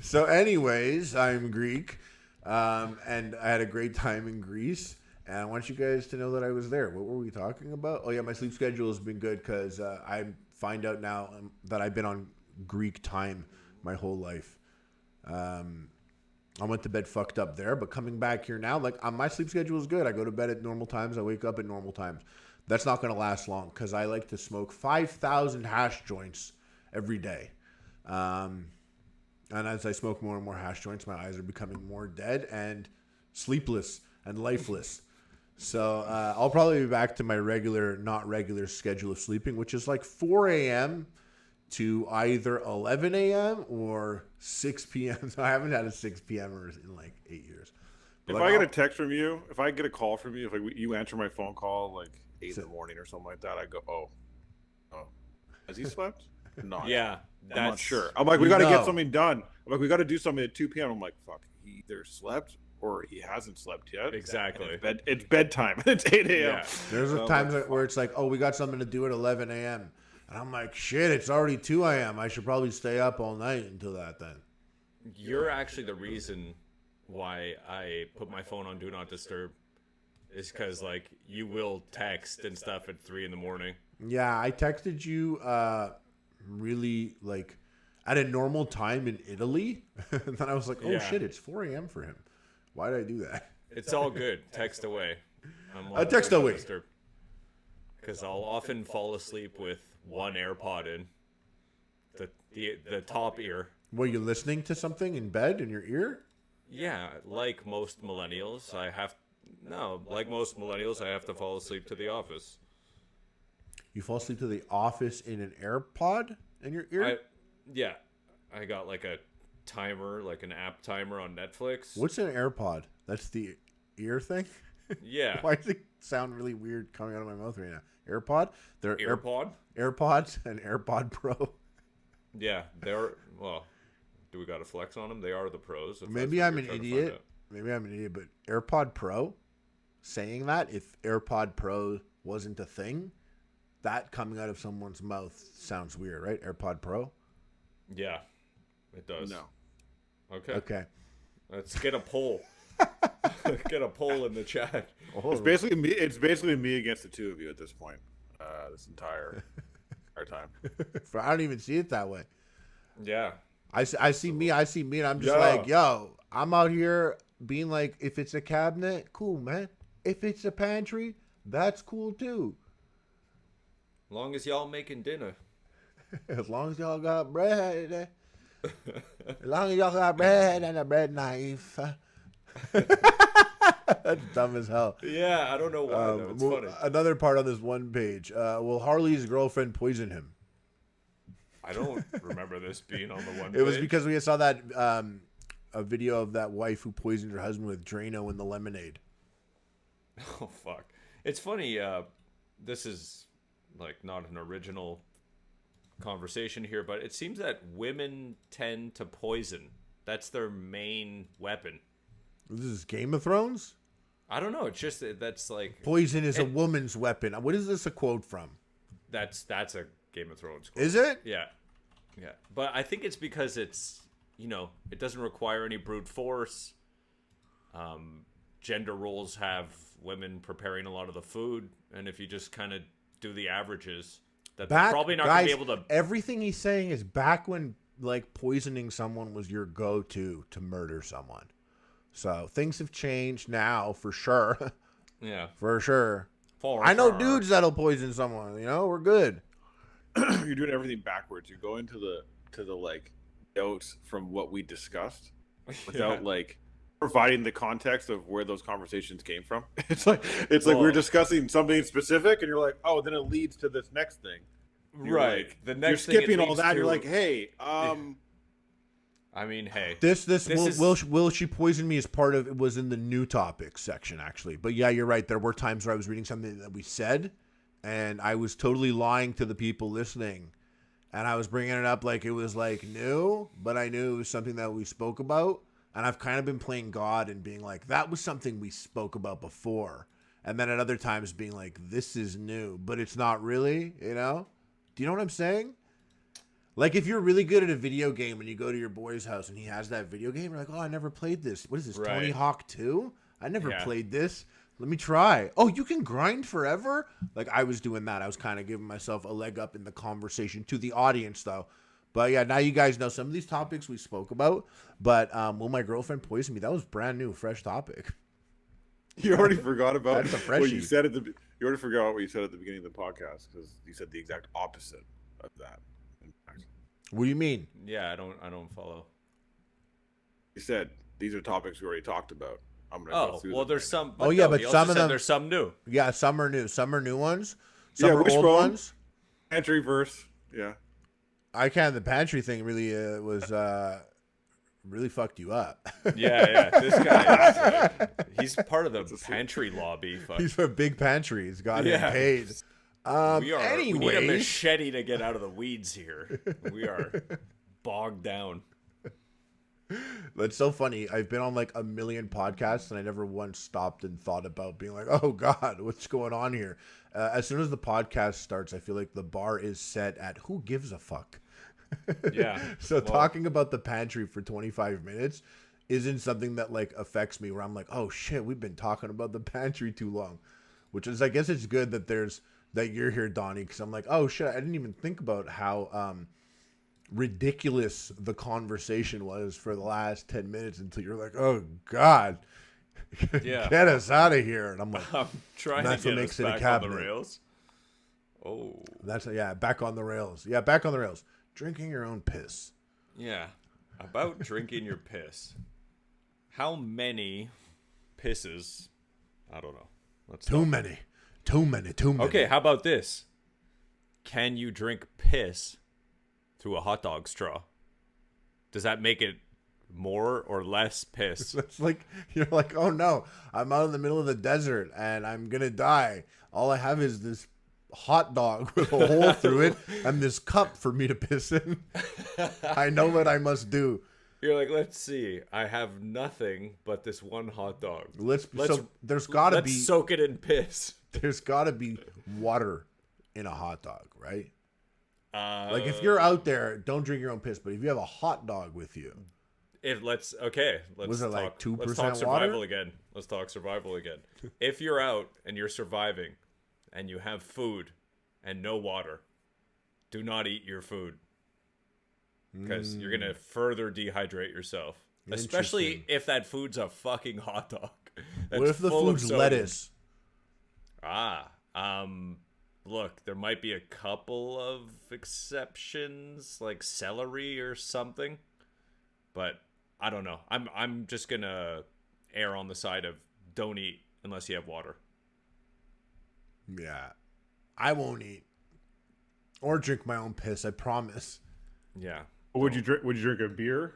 So anyways, I'm Greek. And I had a great time in Greece. And I want you guys to know that I was there. What were we talking about? Oh, yeah, my sleep schedule has been good because I find out now that I've been on Greek time my whole life. I went to bed fucked up there, but coming back here now, like my sleep schedule is good. I go to bed at normal times. I wake up at normal times. That's not going to last long because I like to smoke 5,000 hash joints every day. And as I smoke more and more hash joints, my eyes are becoming more dead and sleepless and lifeless. So I'll probably be back to my not regular schedule of sleeping, which is like 4 a.m. to either 11 a.m. or 6 p.m. So I haven't had a 6 p.m. in like 8 years. But If like, I get a text from you, if I get a call from you, if like you answer my phone call like 8 in the morning or something like that, I go, oh, has he slept? No, Yeah. I'm not That's sure. I'm like, we You got to know. get something done. I'm like, we got to do something at 2 p.m. I'm like, fuck, he either slept or he hasn't slept yet. Exactly. And it's bedtime. It's 8 a.m. Yeah. there's So I'm times like, where it's like, oh, we got something to do at 11 a.m. And I'm like, shit, it's already 2 a.m. I should probably stay up all night until that then. You're actually the reason why I put my phone on Do Not Disturb. Is because, like, you will text and stuff at 3 in the morning. Yeah, I texted you really like at a normal time in Italy. And then I was like, oh Yeah. shit, it's 4 a.m. for him. Why did I do that? It's all good. Text away. Text away. Because I'll often fall asleep with one AirPod in. The top ear. Were you listening to something in bed in your ear? Yeah, like most millennials, I have to fall asleep to The Office. You fall asleep to The Office in an AirPod in your ear? I got like a timer, like an app timer on Netflix. What's an AirPod? That's the ear thing? Yeah. Why does it sound really weird coming out of my mouth right now? AirPod? They're AirPod? AirPods and AirPod Pro. Yeah, well, do we got to flex on them? They are the pros. if Maybe that's I'm what an you're trying to find idiot. out. Maybe I'm an idiot, but AirPod Pro, saying that, if AirPod Pro wasn't a thing, that coming out of someone's mouth sounds weird, right? AirPod Pro? Yeah, it does. No. Okay. Okay. Let's get a poll. Get a poll in the chat. It's basically me. It's basically me against the two of you at this point. This entire time. I don't even see it that way. Yeah. I see me, and I'm just Yeah. like, yo, I'm out here being like, if it's a cabinet, cool, man. If it's a pantry, that's cool too. Long as y'all making dinner. As long as y'all got bread. As long as y'all got bread and a bread knife. That's dumb as hell. Yeah, I don't know why though. It's funny. Another part on this one page. Will Harley's girlfriend poison him? I don't remember this being on the one. It was page. because we saw that a video of that wife who poisoned her husband with Drano in the lemonade. Oh fuck! It's funny. This is like not an original conversation here, but it seems that women tend to poison. That's their main weapon. This is Game of Thrones? I don't know. It's just that's like Poison is a woman's weapon. What is this a quote from? that's a Game of Thrones quote. Is it? Yeah. But I think it's because it's it doesn't require any brute force. Gender roles have women preparing a lot of the food, and if you just kind of do the averages, they're probably not going to be able to. Everything he's saying is back when like poisoning someone was your go-to to murder someone. So things have changed now for sure. Yeah, for sure. I know dudes that'll poison someone. We're good. You're doing everything backwards. You go into the like notes from what we discussed without like providing the context of where those conversations came from. It's like we're discussing something specific, and you're like, oh, then it leads to this next thing. You're right. Like, the next you're skipping all that. You're like, hey, I mean, hey, this will she poison me as part of it was in the new topics section actually. But yeah, you're right. There were times where I was reading something that we said, and I was totally lying to the people listening, and I was bringing it up like it was like new, but I knew it was something that we spoke about, and I've kind of been playing God and being like that was something we spoke about before, and then at other times being like this is new, but it's not really. Do you know what I'm saying? Like, if you're really good at a video game and you go to your boy's house and he has that video game, you're like, oh, I never played this. What is this, Right. Tony Hawk 2? I never played this. Let me try. Oh, you can grind forever? Like, I was doing that. I was kind of giving myself a leg up in the conversation to the audience, though. But, yeah, now you guys know some of these topics we spoke about. But will my girlfriend poison me? That was brand new, fresh topic. you already forgot about That's a what freshie. you said you already forgot what you said at the beginning of the podcast because you said the exact opposite of that. What do you mean? yeah, I don't follow. You said these are topics we already talked about. I'm gonna go through them there's right some. Oh, yeah, but he some also of said them- there's some new. Yeah, some are new. Some are new ones. Some Yeah, are which old one? ones. now. Entry verse. Yeah. The pantry thing really was really fucked you up. Yeah. This guy he's part of the pantry lobby. Fuck. He's for big pantries. Got him Yeah. paid. We need a Anyways, machete to get out of the weeds here. We are bogged down. that's so funny. I've been on like a million podcasts and I never once stopped and thought about being like, oh God, what's going on here? As soon as the podcast starts, I feel like the bar is set at who gives a fuck. Yeah. So talking about the pantry for 25 minutes isn't something that like affects me where I'm like, oh shit, we've been talking about the pantry too long, which is, I guess it's good that that you're here, Donnie. Cause I'm like, oh shit, I didn't even think about how, ridiculous the conversation was for the last 10 minutes until you're like, oh God, Yeah. get us out of here. And I'm like, I'm trying That's to what get makes us it a back on cabinet. the rails. Oh. back on the rails. Yeah, back on the rails. Drinking your own piss. Yeah. About drinking your piss. How many pisses? I don't know. Too many. Okay, how about this? Can you drink piss through a hot dog straw? Does that make it more or less piss? It's like, you're like, oh no, I'm out in the middle of the desert and I'm going to die. All I have is this hot dog with a hole through it and this cup for me to piss in. I know what I must do. You're like, let's see. I have nothing but this one hot dog. So there's got to be soak it in piss. there's got to be water in a hot dog, right? Like if you're out there, don't drink your own piss, but if you have a hot dog with you, Let's Was it like 2% let's talk survival water? again. Let's talk survival again. If you're out and you're surviving and you have food and no water, do not eat your food. Because you're going to further dehydrate yourself. Especially if that food's a fucking hot dog. What if the food's lettuce? Look, there might be a couple of exceptions, like celery or something. But I don't know. I'm just going to err on the side of don't eat unless you have water. Yeah. I won't eat. Or drink my own piss, I promise. Yeah. Would you drink? Would you drink a beer?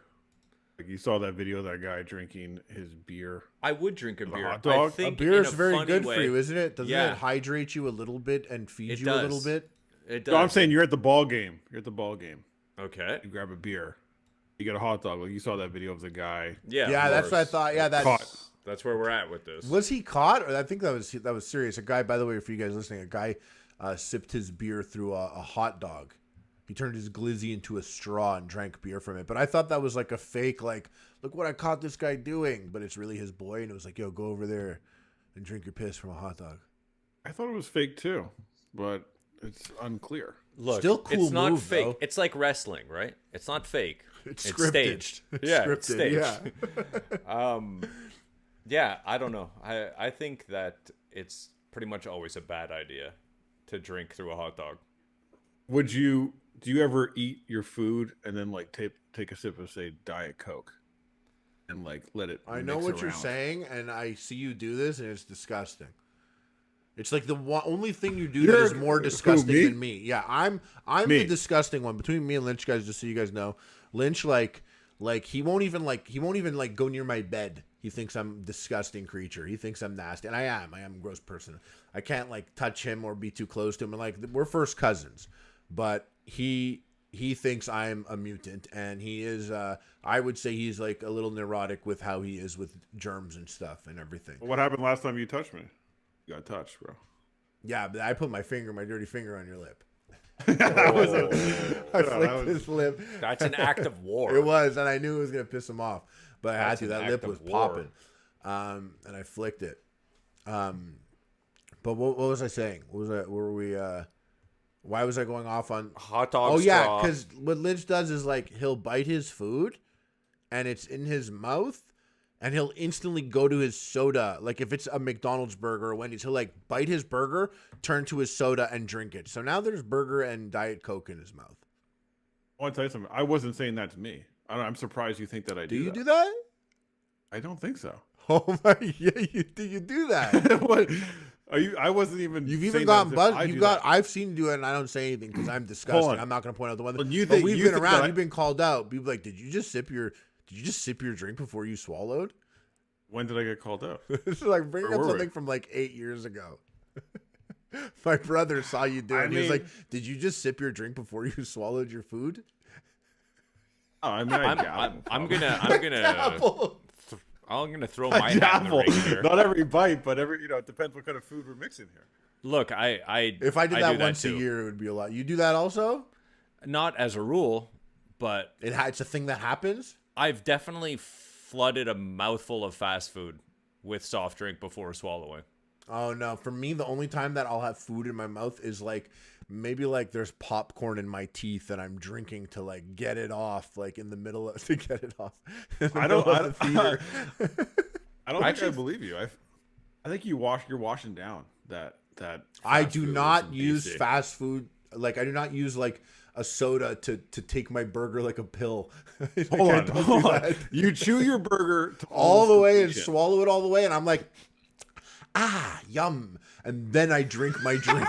Like you saw that video of that guy drinking his beer. I would drink a beer. hot dog? I think A beer in is a very funny good way, for you, isn't it? Doesn't Yeah. it hydrate you a little bit and feed It you a little does. bit? It does. No, I'm saying you're at the ball game. You're at the ball game. Okay. You grab a beer. You get a hot dog. Like you saw that video of the guy. Yeah. Yeah, of that's what I course. thought. Yeah, that's Caught. That's where we're at with this. Was he caught? Or I think that was serious. A guy, by the way, for you guys listening, a guy sipped his beer through a hot dog. He turned his glizzy into a straw and drank beer from it. But I thought that was like a fake, like, look what I caught this guy doing. But it's really his boy, and it was like, yo, go over there and drink your piss from a hot dog. I thought it was fake too, but it's unclear. Look, Still cool it's not move, fake. though. It's like wrestling, right? It's not fake. It's It's scripted. staged. It's Yeah, scripted. it's staged. Yeah. Yeah, I don't know. I think that it's pretty much always a bad idea to drink through a hot dog. Do you ever eat your food and then like take a sip of say Diet Coke and like let it I know mix what you're around? saying, and I see you do this, and it's disgusting. It's like the only thing you do You're- that is more disgusting me? than me. Yeah, I'm Me. the disgusting one between me and Lynch, guys. Just so you guys know, Lynch like he won't even go near my bed. He thinks I'm a disgusting creature. He thinks I'm nasty, and I am a gross person. I can't like touch him or be too close to him. And like we're first cousins, but he thinks I'm a mutant, and he is. I would say he's like a little neurotic with how he is with germs and stuff and everything. What happened last time you touched me? You got touched, bro. Yeah, but I put my dirty finger on your lip. That I was flicked his lip. That's an act of war. It was, and I knew it was gonna piss him off, but I had That's to. an That act lip of was war. popping, and I flicked it. But what was I saying? What was I? Where were we? Why was I going off on? Hot dog Oh yeah, straw. because what Lynch does is like he'll bite his food, and it's in his mouth, and he'll instantly go to his soda. Like if it's a McDonald's burger or Wendy's, he'll like bite his burger, turn to his soda, and drink it. So now there's burger and Diet Coke in his mouth. I want to tell you something. I wasn't saying that to me. I'm surprised you think that I do. Do you that. do that? I don't think so. Oh my! Yeah, you do that. What? Are you? I wasn't even. You've even saying gotten that as if I buzzed. do You got. that. I've seen you do it, and I don't say anything because I'm disgusting. on. I'm not going to point out the one. Well, you But think- we've you been think around. that I- You've been called out. People like, did you just sip your drink before you swallowed? When did I get called out? This is like bringing Where up were we? something from like 8 years ago. My brother saw you do it. I And he was mean- like, "Did you just sip your drink before you swallowed your food?" Oh, I mean, I'm gonna throw my hat in the apple. ring here. Not every bite, but every it depends what kind of food we're mixing here. Look, I If I did that do once a too. year, it would be a lot. You do that also? Not as a rule, but It's a thing that happens. I've definitely flooded a mouthful of fast food with soft drink before swallowing. Oh no! For me, the only time that I'll have food in my mouth is like maybe like there's popcorn in my teeth and I'm drinking to like get it off, like in the middle of to get it off. I don't. I don't. I don't Actually- think I believe you. I think you're washing down that. I fast do food with not some use BC. fast food. Like I do not use like a soda to take my burger like a pill. Like, Hold I on, don't do hold on. that. You chew your burger to all the way and completion. swallow it all the way, and I'm like, yum, and then I drink my drink,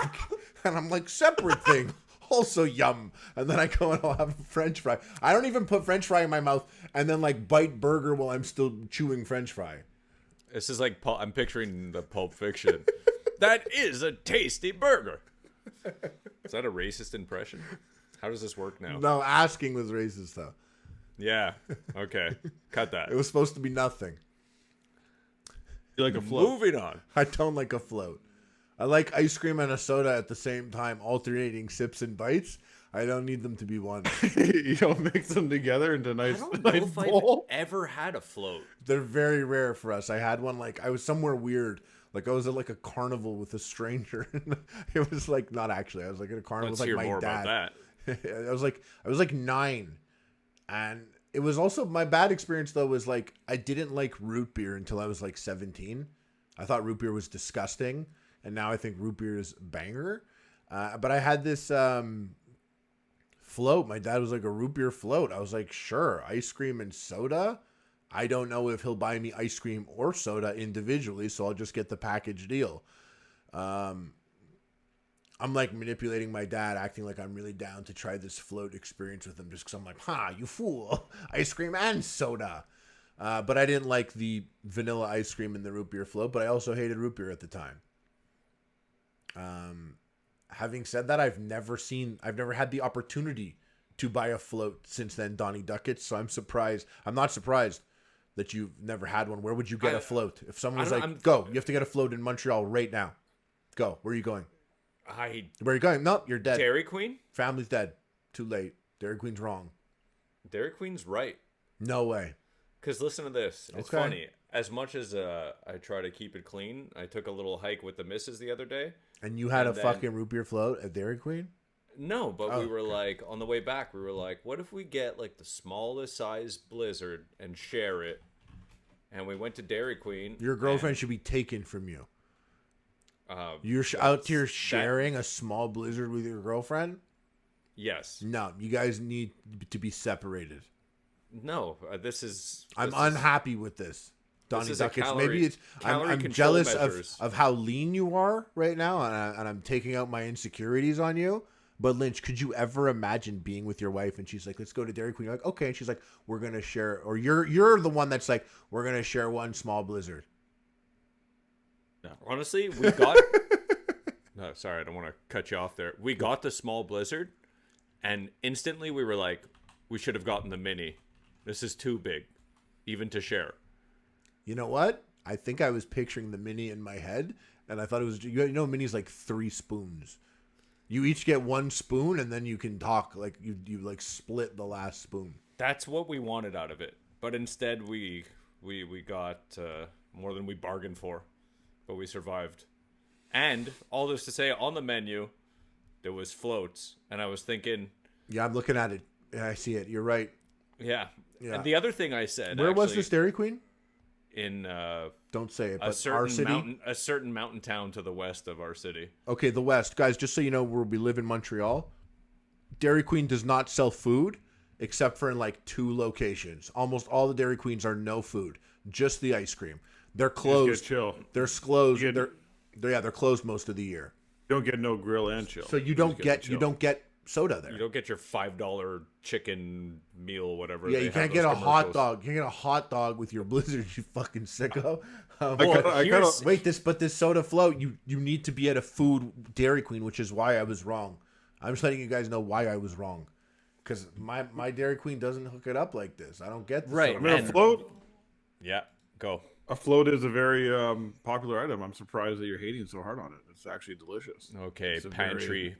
and I'm like, separate thing, also yum, and then I go and I'll have a French fry. I don't even put French fry in my mouth and then like bite burger while I'm still chewing French fry. This is like I'm picturing the Pulp Fiction. That is a tasty burger. Is that a racist impression? How does this work now? No, asking was racist though. Yeah. Okay. Cut that. It was supposed to be nothing. You like a float. Moving on. I don't like a float. I like ice cream and a soda at the same time, alternating sips and bites. I don't need them to be one. You don't mix them together into a I nice, don't know nice if bowl. I've ever had a float. They're very rare for us. I had one I was somewhere weird. Like I was at a carnival with a stranger. It was not actually. I was at a carnival Let's with hear my more dad. about that. I was 9, and it was also my bad experience though was I didn't like root beer until I was 17. I thought root beer was disgusting, and now I think root beer is banger. But I had this float. My dad was a root beer float. I was sure, ice cream and soda. I don't know if he'll buy me ice cream or soda individually, so I'll just get the package deal. I'm manipulating my dad, acting like I'm really down to try this float experience with him, just because I'm you fool, ice cream and soda. But I didn't like the vanilla ice cream in the root beer float, but I also hated root beer at the time. Having said that, I've never had the opportunity to buy a float since then, Donnie Duckets. So I'm not surprised that you've never had one. Where would you get a float? If someone was go, you have to get a float in Montreal right now. Go. Where are you going? Where are you going? Nope, you're dead. Dairy Queen? Family's dead. Too late. Dairy Queen's wrong. Dairy Queen's right. No way. Because listen to this. It's Okay. funny. As much as I try to keep it clean, I took a little hike with the missus the other day. And you had And a then- fucking root beer float at Dairy Queen? No, but Oh, we were on the way back, we were what if we get the smallest size Blizzard and share it? And we went to Dairy Queen. Your girlfriend should be taken from you. And, You're out here sharing a small Blizzard with your girlfriend? yes. No, you guys need to be separated. No, this is... I'm this is- unhappy with this. Donnie is a Duckets. calorie- Maybe it's calorie I'm control jealous measures. of how lean you are right now, and I'm taking out my insecurities on you. But Lynch, could you ever imagine being with your wife and she's let's go to Dairy Queen? You're okay, and she's we're gonna share, or you're the one that's we're gonna share one small Blizzard. Honestly, we got... No, sorry, I don't want to cut you off there. We got the small Blizzard, and instantly we were we should have gotten the mini. This is too big, even to share. You know what? I think I was picturing the mini in my head, and I thought it was mini's 3 spoons. You each get 1 spoon, and then you can talk you split the last spoon. That's what we wanted out of it, but instead we got more than we bargained for, but we survived. And all this to say, on the menu there was floats, and I was thinking, Yeah, I'm looking at it. Yeah, I see it. You're right. yeah. Yeah. And the other thing I said, Where was actually, this Dairy Queen? in Don't say it, a but our certain city. a certain mountain town to the west of our city. Okay, the West. Guys, just so you know, where we live in Montreal, Dairy Queen does not sell food except for in 2 locations. Almost all the Dairy Queens are no food, just the ice cream. They're closed. Get chill. They're closed. You get- They're closed most of the year. You don't get no grill and chill. So you don't just get soda there. You don't get your $5 chicken meal, whatever. Yeah, they you have can't those get a hot commercials. dog. You can't get a hot dog with your Blizzard, you fucking sicko. I kinda- here's- Wait, this soda float, you need to be at a food Dairy Queen, which is why I was wrong. I'm just letting you guys know why I was wrong. Because my Dairy Queen doesn't hook it up like this. I don't get the Right, soda. I mean, And- a float. Yeah, go. A float is a very popular item. I'm surprised that you're hating so hard on it. It's actually delicious. Okay, It's a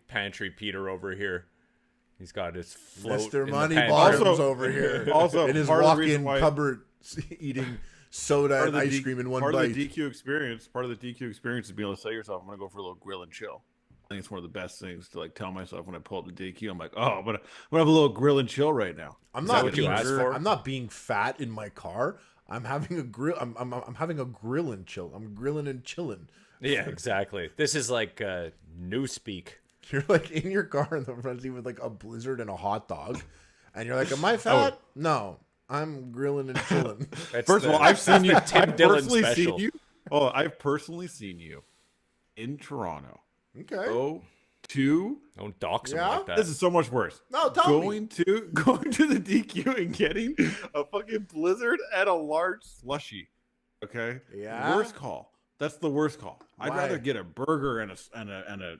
pantry Peter over here. He's got his float. Mr. in the Money pantry. Bottoms Also- over here. also, in his part of the reason walk-in why- cupboard eating soda Part and of the ice D- cream in one part bite. of the DQ experience. Part of the DQ experience is being able to say to yourself, "I'm gonna go for a little grill and chill." I think it's one of the best things to tell myself when I pull up the DQ. I'm oh, I'm gonna have a little grill and chill right now. I'm that not what you being asked for? I'm not being fat in my car. I'm having a grill. I'm having a grill and chill. I'm grilling and chilling. Yeah, exactly. This is new speak. You're in your car in the front seat with a Blizzard and a hot dog, and you're am Oh. I fat? No, I'm grilling and chilling. That's First of the- all, I've seen you. Tim I've Dillon personally special. seen you. Oh, I've personally seen you in Toronto. Okay. Go to. Don't dox him Yeah? like that. This is so much worse. No, tell me. going to the DQ and getting a fucking Blizzard and a large slushy. Okay. Yeah? Worst call. That's the worst call. I'd Why? rather get a burger and a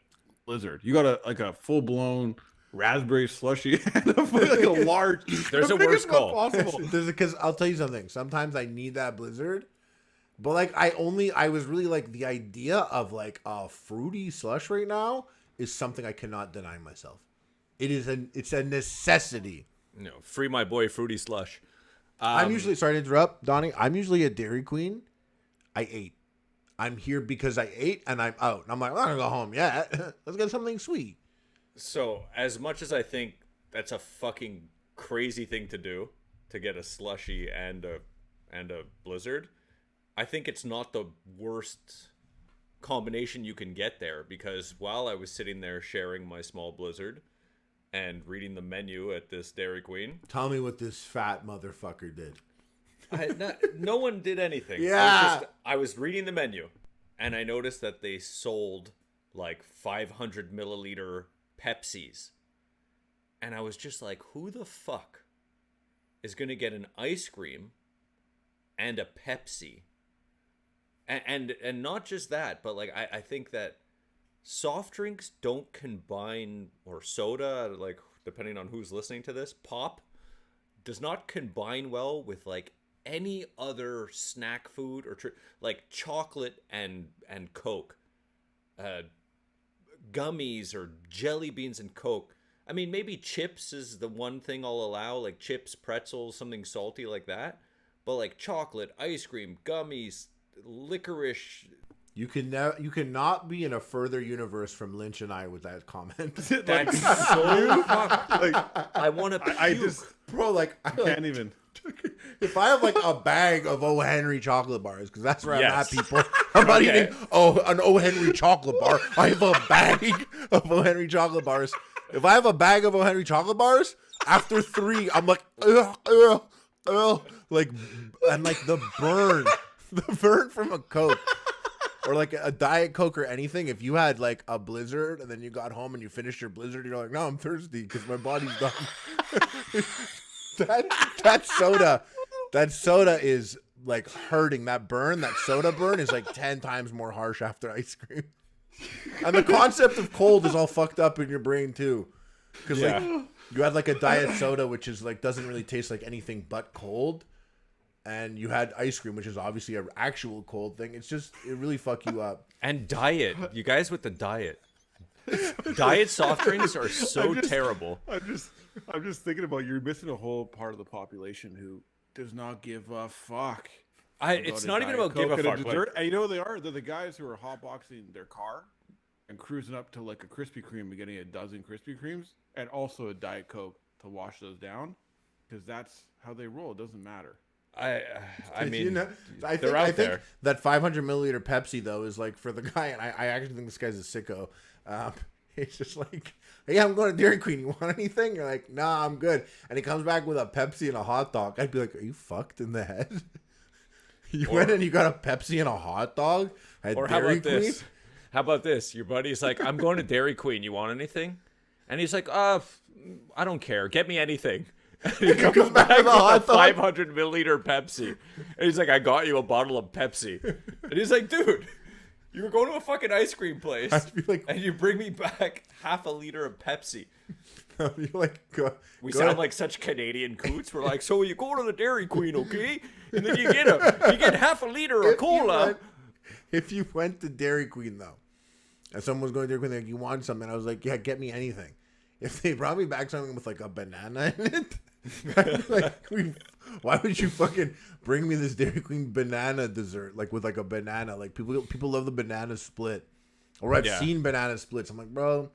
Blizzard. You got a full blown raspberry slushy and a large. There's the a biggest worse one call. Possible. Because I'll tell you something. Sometimes I need that Blizzard, But like I was really like the idea of like a fruity slush right now is something I cannot deny myself. It's a necessity. No, free my boy Fruity Slush. I'm usually sorry to interrupt, Donnie. I'm usually a Dairy Queen. I ate. I'm here because I ate and I'm out. And I'm like, I'm not gonna go home yet. Let's get something sweet. So as much as I think that's a fucking crazy thing to do, to get a slushy and a blizzard, I think it's not the worst combination you can get there, because while I was sitting there sharing my small blizzard and reading the menu at this Dairy Queen, Tell me what this fat motherfucker did. no one did anything. Yeah. I was reading the menu and I noticed that they sold like 500 milliliter Pepsis. And I was just like, who the fuck is going to get an ice cream and a Pepsi? And not just that, but like I think that soft drinks don't combine, or soda, like depending on who's listening to this, pop does not combine well with like any other snack food or like chocolate and Coke, gummies or jelly beans and Coke. I mean, maybe chips is the one thing I'll allow, like chips, pretzels, something salty like that. But like chocolate, ice cream, gummies, licorice. You cannot be in a further universe from Lynch and I with that comment. That's so fucked. Like, I want to puke. I just Bro, like I can't even. If I have like a bag of O. Henry chocolate bars, because that's where I'm at, Yes. people. I'm not Okay. eating an O. Henry chocolate bar. I have a bag of O. Henry chocolate bars. If I have a bag of O. Henry chocolate bars, after 3, I'm like, like, and like the burn from a Coke. Or like a Diet Coke or anything. If you had like a blizzard and then you got home and you finished your blizzard, you're like, no, I'm thirsty because my body's done. that soda is like hurting. That soda burn is like 10 times more harsh after ice cream. And the concept of cold is all fucked up in your brain too. Because like you had like a diet soda, which is like doesn't really taste like anything but cold. And you had ice cream, which is obviously an actual cold thing. It really fuck you up. And diet. You guys with the diet. Diet soft drinks are so terrible. I'm just thinking about, you're missing a whole part of the population who does not give a fuck. It's not even about give a fuck. Dessert. And you know what they are? They're the guys who are hotboxing their car and cruising up to like a Krispy Kreme and getting a dozen Krispy Kremes and also a Diet Coke to wash those down, because that's how they roll. It doesn't matter. I mean, You know, I think that 500 milliliter Pepsi though is like for the guy, and I actually think this guy's a sicko. He's just like, hey, I'm going to Dairy Queen. You want anything? You're like, nah, I'm good. And he comes back with a Pepsi and a hot dog. I'd be like, are you fucked in the head? You went and you got a Pepsi and a hot dog at or how Dairy about Queen? this? How about this? Your buddy's like, I'm going to Dairy Queen. You want anything? And he's like, I don't care. Get me anything. And he comes back with a 500 milliliter Pepsi. And he's like, I got you a bottle of Pepsi. And he's like, dude, you were going to a fucking ice cream place I'd be like, and you bring me back half a liter of Pepsi. you're like, We go sound ahead. like such Canadian coots. We're like, so you go to the Dairy Queen, okay? And then you get half a liter of cola. If you went to Dairy Queen though, and someone was going to Dairy Queen, like, you want something, I was like, yeah, get me anything. If they brought me back something with like a banana in it, I'd be like, why would you fucking bring me this Dairy Queen banana dessert, like with like a banana? Like people love the banana split, or I've seen banana splits. I'm like, bro,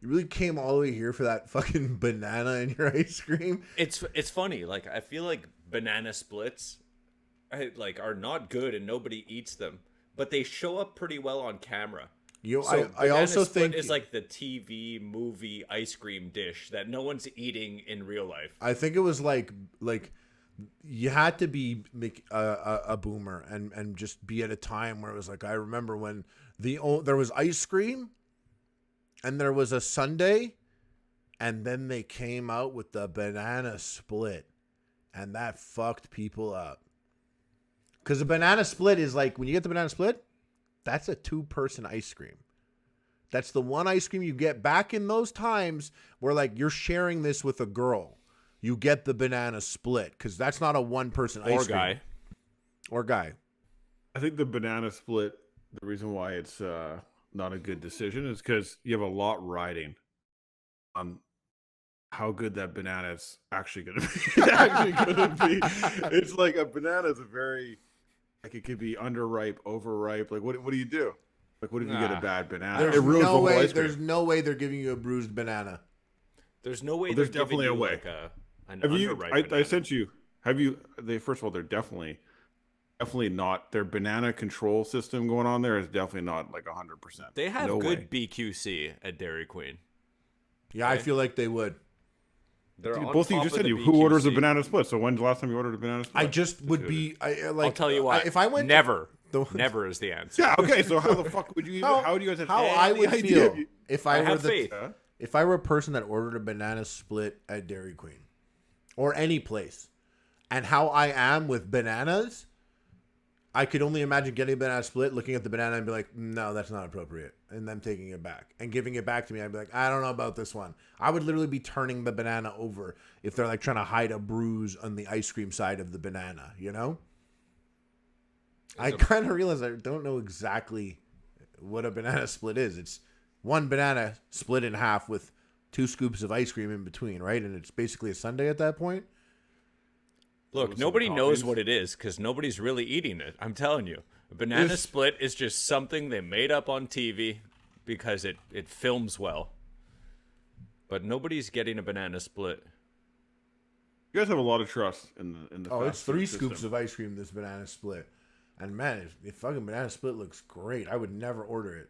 you really came all the way here for that fucking banana in your ice cream? It's funny. Like, I feel like banana splits are not good and nobody eats them, but they show up pretty well on camera. You know, So I also banana split think is like the TV movie ice cream dish that no one's eating in real life. I think it was like you had to be a boomer and just be at a time where it was like, I remember when there was ice cream and there was a sundae, and then they came out with the banana split, and that fucked people up. Because the banana split is like, when you get the banana split, that's a 2-person ice cream. That's the one ice cream you get back in those times where like you're sharing this with a girl. You get the banana split because that's not a 1-person ice cream. Or guy. Or guy. I think the banana split, the reason why it's not a good decision is because you have a lot riding on how good that banana is actually going to be. Actually going to be. It's like a banana is a very, like it could be underripe, overripe. Like what do you do? Like what if you get a bad banana? There's It ruins the no whole way. ice cream. There's no way they're giving you a bruised banana. There's no way. Well, there's they're giving definitely a you way. Like an Have you? underripe I banana. sent you. Have you? They first of all, they're definitely not. Their banana control system going on there is definitely not like 100%. They have no good way. BQC at Dairy Queen. Yeah, I feel like they would. They're on Both of you top just of said the you. Who orders a BQC. banana split? So when's the last time you ordered a banana split? I just would be. Like, I'll tell you what. If I went never, the- never is the answer. Yeah. Okay. So how the fuck would you? Even, how do you guys have how any I would idea? feel if I I were have the faith. if I were a person that ordered a banana split at Dairy Queen or any place, and how I am with bananas, I could only imagine getting a banana split, looking at the banana and be like, no, that's not appropriate. And them taking it back and giving it back to me. I'd be like, I don't know about this one. I would literally be turning the banana over if they're like trying to hide a bruise on the ice cream side of the banana, you know? I kind of realize I don't know exactly what a banana split is. It's one banana split in half with 2 scoops of ice cream in between, right? And it's basically a sundae at that point. Look, nobody knows what it is because nobody's really eating it. I'm telling you. A banana split is just something they made up on TV because it films well. But nobody's getting a banana split. You guys have a lot of trust in the. Oh, fast it's 3 food scoops system. of ice cream, this banana split. And man, if fucking banana split looks great, I would never order it.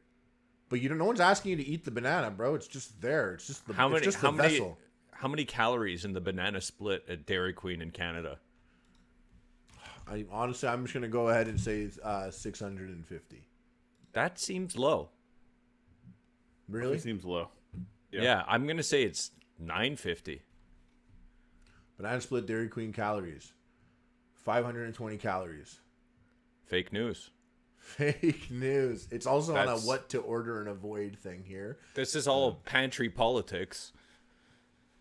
But no one's asking you to eat the banana, bro. It's just there. It's just the vessel. How many calories in the banana split at Dairy Queen in Canada? Honestly, I'm just gonna go ahead and say 650. That seems low. Really? It seems low. Yeah, I'm gonna say it's 950. Banana split Dairy Queen calories. 520 calories. Fake news. Fake news. It's also on a That's- what to order and avoid thing here. This is all pantry politics.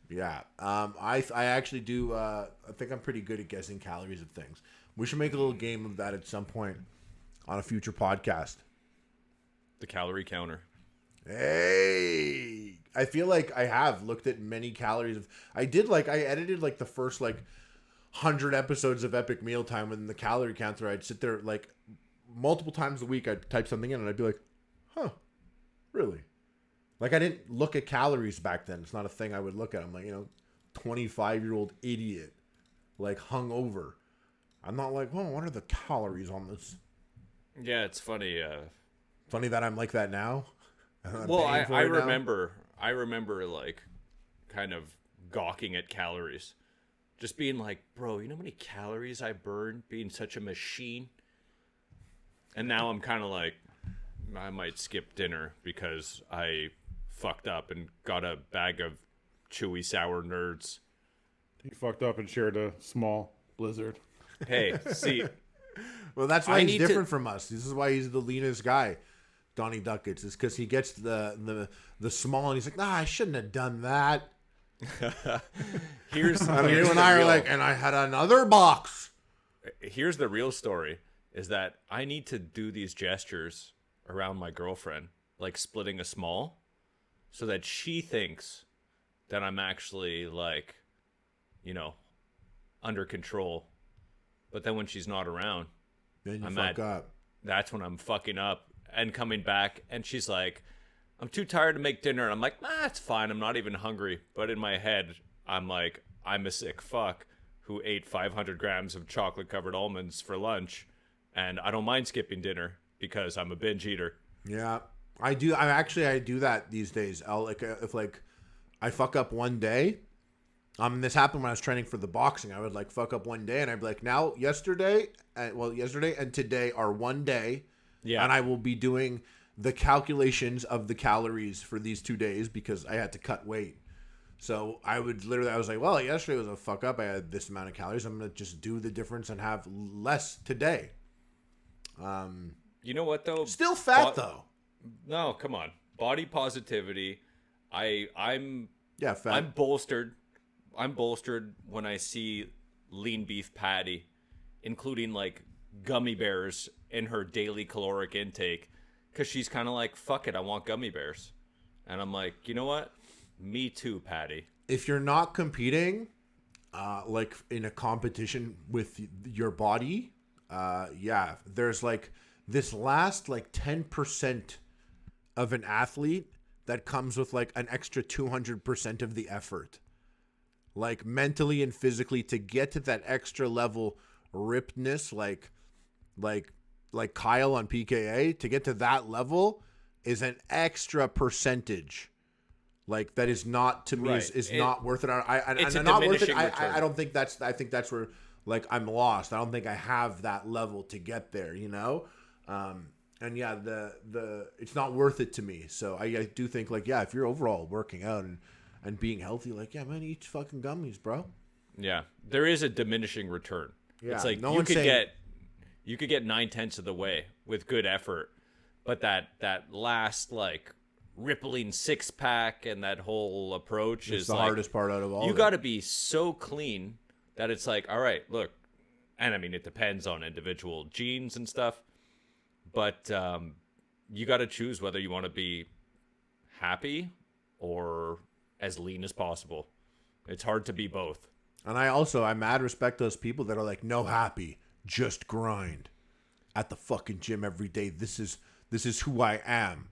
Yeah. I actually do. I think I'm pretty good at guessing calories of things. We should make a little game of that at some point on a future podcast. The calorie counter. Hey, I feel like I have looked at many calories. I edited like the first 100 episodes of Epic Mealtime with the calorie counter. I'd sit there like multiple times a week. I'd type something in and I'd be like, huh, really? Like I didn't look at calories back then. It's not a thing I would look at. I'm like, 25-year-old idiot, like hungover. I'm not like, oh, what are the calories on this? Yeah, it's funny. Funny that I'm like that now. Well, I remember like kind of gawking at calories. Just being like, bro, you know how many calories I burned being such a machine? And now I'm kind of like, I might skip dinner because I fucked up and got a bag of chewy sour nerds. You fucked up and shared a small blizzard. Hey, see, Well, that's why I he's need to- different from us. This is why he's the leanest guy, Donnie Duckets. Is because he gets the small and he's like, nah, I shouldn't have done that. here's And you here's and the I are real- like, and I had another box. here's the real story is that I need to do these gestures around my girlfriend, like splitting a small, so that she thinks that I'm actually like, under control. But then when she's not around, Then you I'm fuck mad. up. that's when I'm fucking up and coming back. And she's like, I'm too tired to make dinner. And I'm like, it's fine. I'm not even hungry. But in my head, I'm like, I'm a sick fuck who ate 500 grams of chocolate covered almonds for lunch. And I don't mind skipping dinner because I'm a binge eater. Yeah, I do. I do that these days. I'll if I fuck up one day. This happened when I was training for the boxing. I would fuck up one day, and I'd be like, yesterday and today are one day, Yeah. and I will be doing the calculations of the calories for these 2 days because I had to cut weight. So I was like, well, yesterday was a fuck up. I had this amount of calories. I'm gonna just do the difference and have less today. You know what, though? Still fat though. No, come on. Body positivity. I'm Yeah, fat. I'm bolstered. I'm bolstered when I see lean beef patty, including gummy bears in her daily caloric intake because she's kind of like, fuck it, I want gummy bears. And I'm like, you know what? Me too, Patty. If you're not competing, like in a competition with your body, yeah, there's like this last like 10% of an athlete that comes with like an extra 200% of the effort, like mentally and physically, to get to that extra level rippedness, like Kyle on PKA, to get to that level is an extra percentage. Like that is not, to me, Right. is not worth it. It's I'm a not worth it. diminishing return. I don't think that's. I think that's where like I'm lost. I don't think I have that level to get there. You know, and yeah, the it's not worth it to me. So I do think like, yeah, if you're overall working out and being healthy, like, yeah, man, eat fucking gummies, bro. Yeah, there is a diminishing return. Yeah, it's like no you one's could saying- get 9/10 of the way with good effort, but that last like rippling 6-pack and that whole approach It's is the like, hardest part out of all. you of it. got to be so clean that it's like, all right, look, and I mean it depends on individual genes and stuff, but you got to choose whether you want to be happy or as lean as possible. It's hard to be both. And I mad respect those people that are like, no happy, just grind at the fucking gym every day. This is who I am.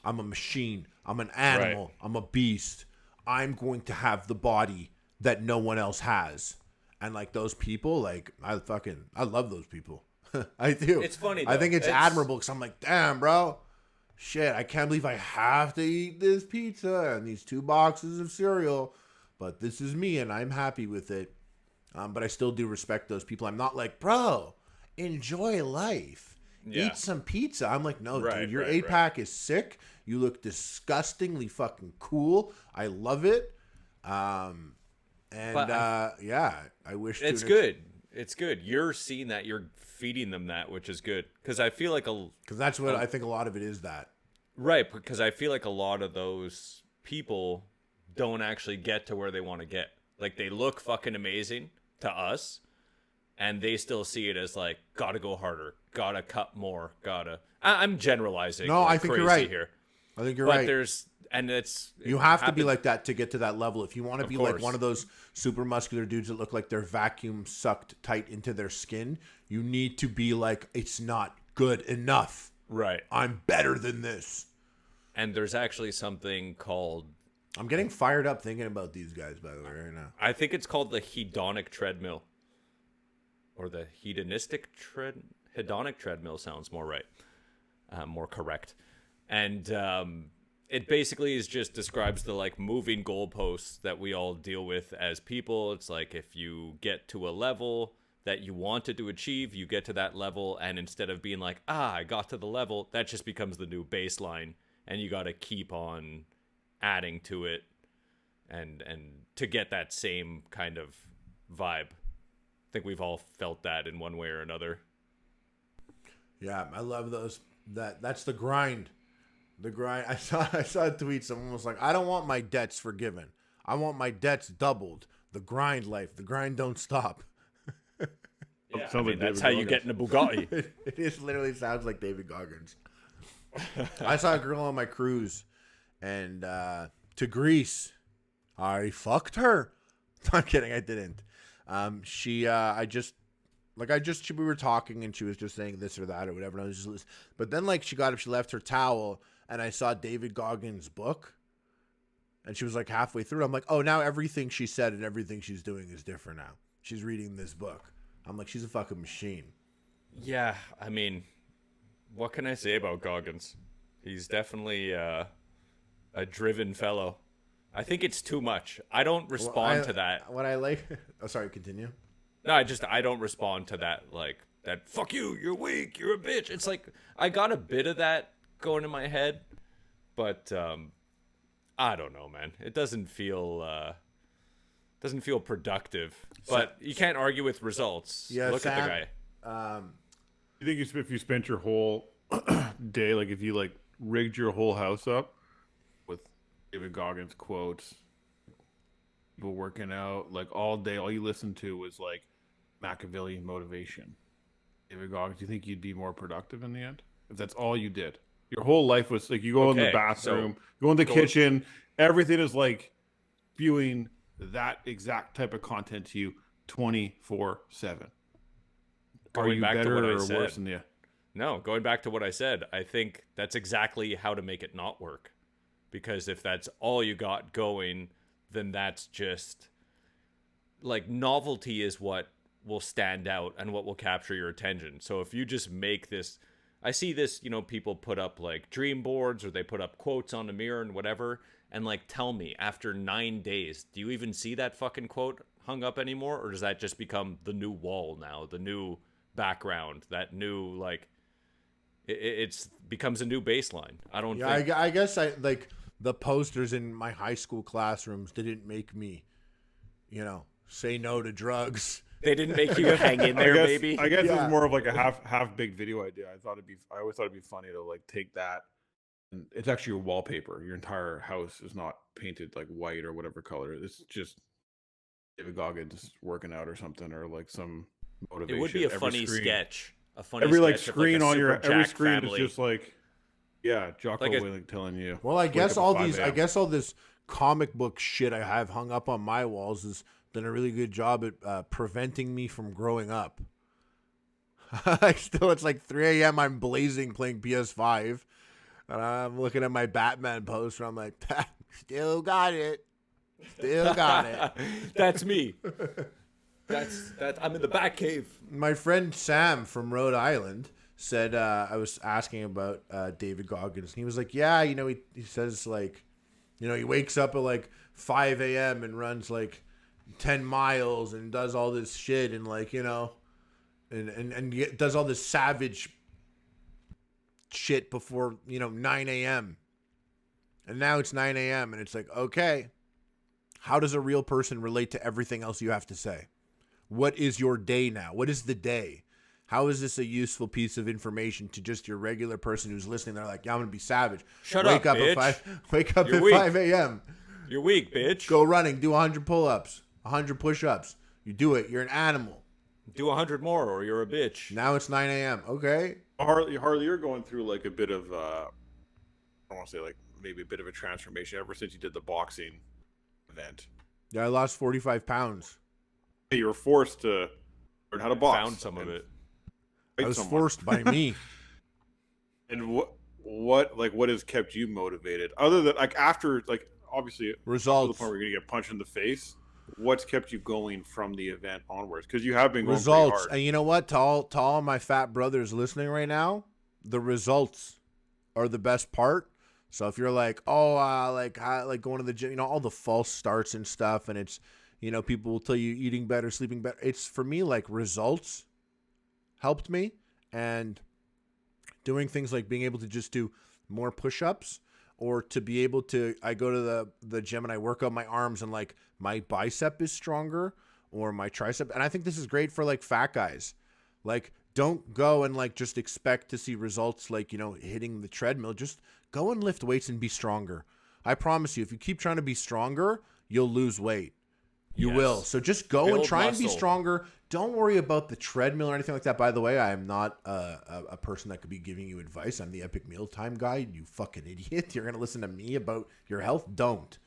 I'm a machine. I'm an animal. Right. I'm a beast. I'm going to have the body that no one else has. And like those people, like I love those people. I do. It's funny, I though. think it's It's- admirable because I'm like, damn, bro. Shit, I can't believe I have to eat this pizza and these 2 boxes of cereal. But this is me and I'm happy with it. But I still do respect those people. I'm not like, bro, enjoy life. Yeah. Eat some pizza. I'm like, no, Right, dude, your right, 8-pack is sick. You look disgustingly fucking cool. I love it. And But yeah, I wish it's to good. It's good. You're seeing that. You're feeding them that, which is good. Because I feel like because that's what I think a lot of it is that. right. Because I feel like a lot of those people don't actually get to where they want to get. Like they look fucking amazing to us, and they still see it as like, gotta go harder, gotta cut more, gotta. I'm generalizing. No, like I think you're crazy right. here. I think you're But right. there's it's You it have to be happens- like that to get to that level. If you want to Of be like course. one of those super muscular dudes that look like they're vacuum sucked tight into their skin, you need to be like, it's not good enough. right. I'm better than this. And there's actually something called, I'm getting fired up thinking about these guys, by the way, right now. I think it's called the Hedonic Treadmill, or the Hedonic Treadmill sounds more right, more correct. And it basically is just describes the like moving goalposts that we all deal with as people. It's like if you get to a level that you wanted to achieve, you get to that level, and instead of being like, I got to the level, that just becomes the new baseline, and you got to keep on adding to it and to get that same kind of vibe. I think we've all felt that in one way or another. Yeah, I love those. That's the grind. The grind. I saw a tweet. Someone was like, "I don't want my debts forgiven. I want my debts doubled. The grind life. The grind don't stop." Yeah, Sounds like that's David how you Goggins. get in a Bugatti. It is literally sounds like David Goggins. I saw a girl on my cruise, and to Greece, I fucked her. I'm kidding. I didn't. We were talking, and she was just saying this or that or whatever. And I was just, but then like she got up, she left her towel, and I saw David Goggins' book, and she was like halfway through. I'm like, oh, now everything she said and everything she's doing is different now. She's reading this book. I'm like, she's a fucking machine. Yeah, I mean, what can I say about Goggins? He's definitely a driven fellow. I think it's too much. I don't respond to that. What I like. Oh, sorry. Continue. No, I don't respond to that. Like that. Fuck you. You're weak. You're a bitch. It's like I got a bit of that going in my head, but I don't know, man. It doesn't feel productive. But you can't argue with results. Yeah, Look at the Sam, guy. You think if you spent your whole day, like if you like rigged your whole house up with David Goggins quotes, people working out, like all day, all you listened to was like Machiavellian motivation. David Goggins, do you think you'd be more productive in the end if that's all you did? Your whole life was like you go in the Okay, bathroom, so go in the go- kitchen, everything is like spewing that exact type of content to you 24/7. Are Going you back to better what I or worse said. than the? No, going back to what I said, I think that's exactly how to make it not work. Because if that's all you got going, then that's just like novelty is what will stand out and what will capture your attention. So if you just make this, I see this, people put up like dream boards or they put up quotes on the mirror and whatever. And like, tell me, after 9 days, do you even see that fucking quote hung up anymore? Or does that just become the new wall now, the new background, that new, like, it's becomes a new baseline. I don't Yeah, think. I guess I like the posters in my high school classrooms didn't make me, say no to drugs. They didn't make you hang in there, baby. I guess Yeah. it's more of like a half big video idea. I always thought it'd be funny to like take that, and it's actually your wallpaper. Your entire house is not painted like white or whatever color. It's just David Goggins working out or something, or like some motivation. It would be a Every funny screen- sketch. A funny Every like sketch of, screen a on your Super every Jack screen family. is just like, yeah, Jocko Like a- Willink telling you. Well, I wake guess up at all 5 these, I a.m.. guess all this comic book shit I have hung up on my walls has done a really good job at preventing me from growing up. It's like 3 a.m. I'm blazing playing PS5, and I'm looking at my Batman poster. I'm like, still got it, still got it. That's me. That. I'm in the back cave. My friend Sam from Rhode Island said I was asking about David Goggins, and he was like, yeah, he says like, he wakes up at like 5 a.m. and runs like 10 miles and does all this shit and like, and does all this savage shit before 9 a.m. And now it's 9 a.m. and it's like, okay, how does a real person relate to everything else you have to say? What is your day now? What is the day? How is this a useful piece of information to just your regular person who's listening? They're like, yeah, I'm gonna be savage. Wake up, bitch. Wake up You're at weak. 5 a.m. You're weak, bitch. Go running. Do 100 pull-ups, 100 push-ups. You do it. You're an animal. Do 100 more, or you're a bitch. Now it's 9 a.m. Okay. Harley, you're going through like a bit of I don't want to say like maybe a bit of a transformation ever since you did the boxing event. Yeah, I lost 45 pounds. You were forced to learn how to box. Found some of it. I was forced by me. And what has kept you motivated other than like after like obviously to the Results. point where you're gonna get punched in the face? What's kept you going from the event onwards? Because you have been going Results. pretty hard. And you know what? To all my fat brothers listening right now, the results are the best part. So if you're like, oh, like going to the gym, all the false starts and stuff, and it's, people will tell you eating better, sleeping better. It's for me like results helped me, and doing things like being able to just do more push-ups, or to be able to, I go to the gym and I work out my arms and like my bicep is stronger or my tricep. And I think this is great for like fat guys. Like, don't go and like just expect to see results like, hitting the treadmill. Just go and lift weights and be stronger. I promise you, if you keep trying to be stronger, you'll lose weight. You Yes. will. So just go and Build try and be muscle. stronger. Don't worry about the treadmill or anything like that. By the way, I am not a person that could be giving you advice. I'm the Epic Mealtime guy. You fucking idiot. You're going to listen to me about your health? Don't.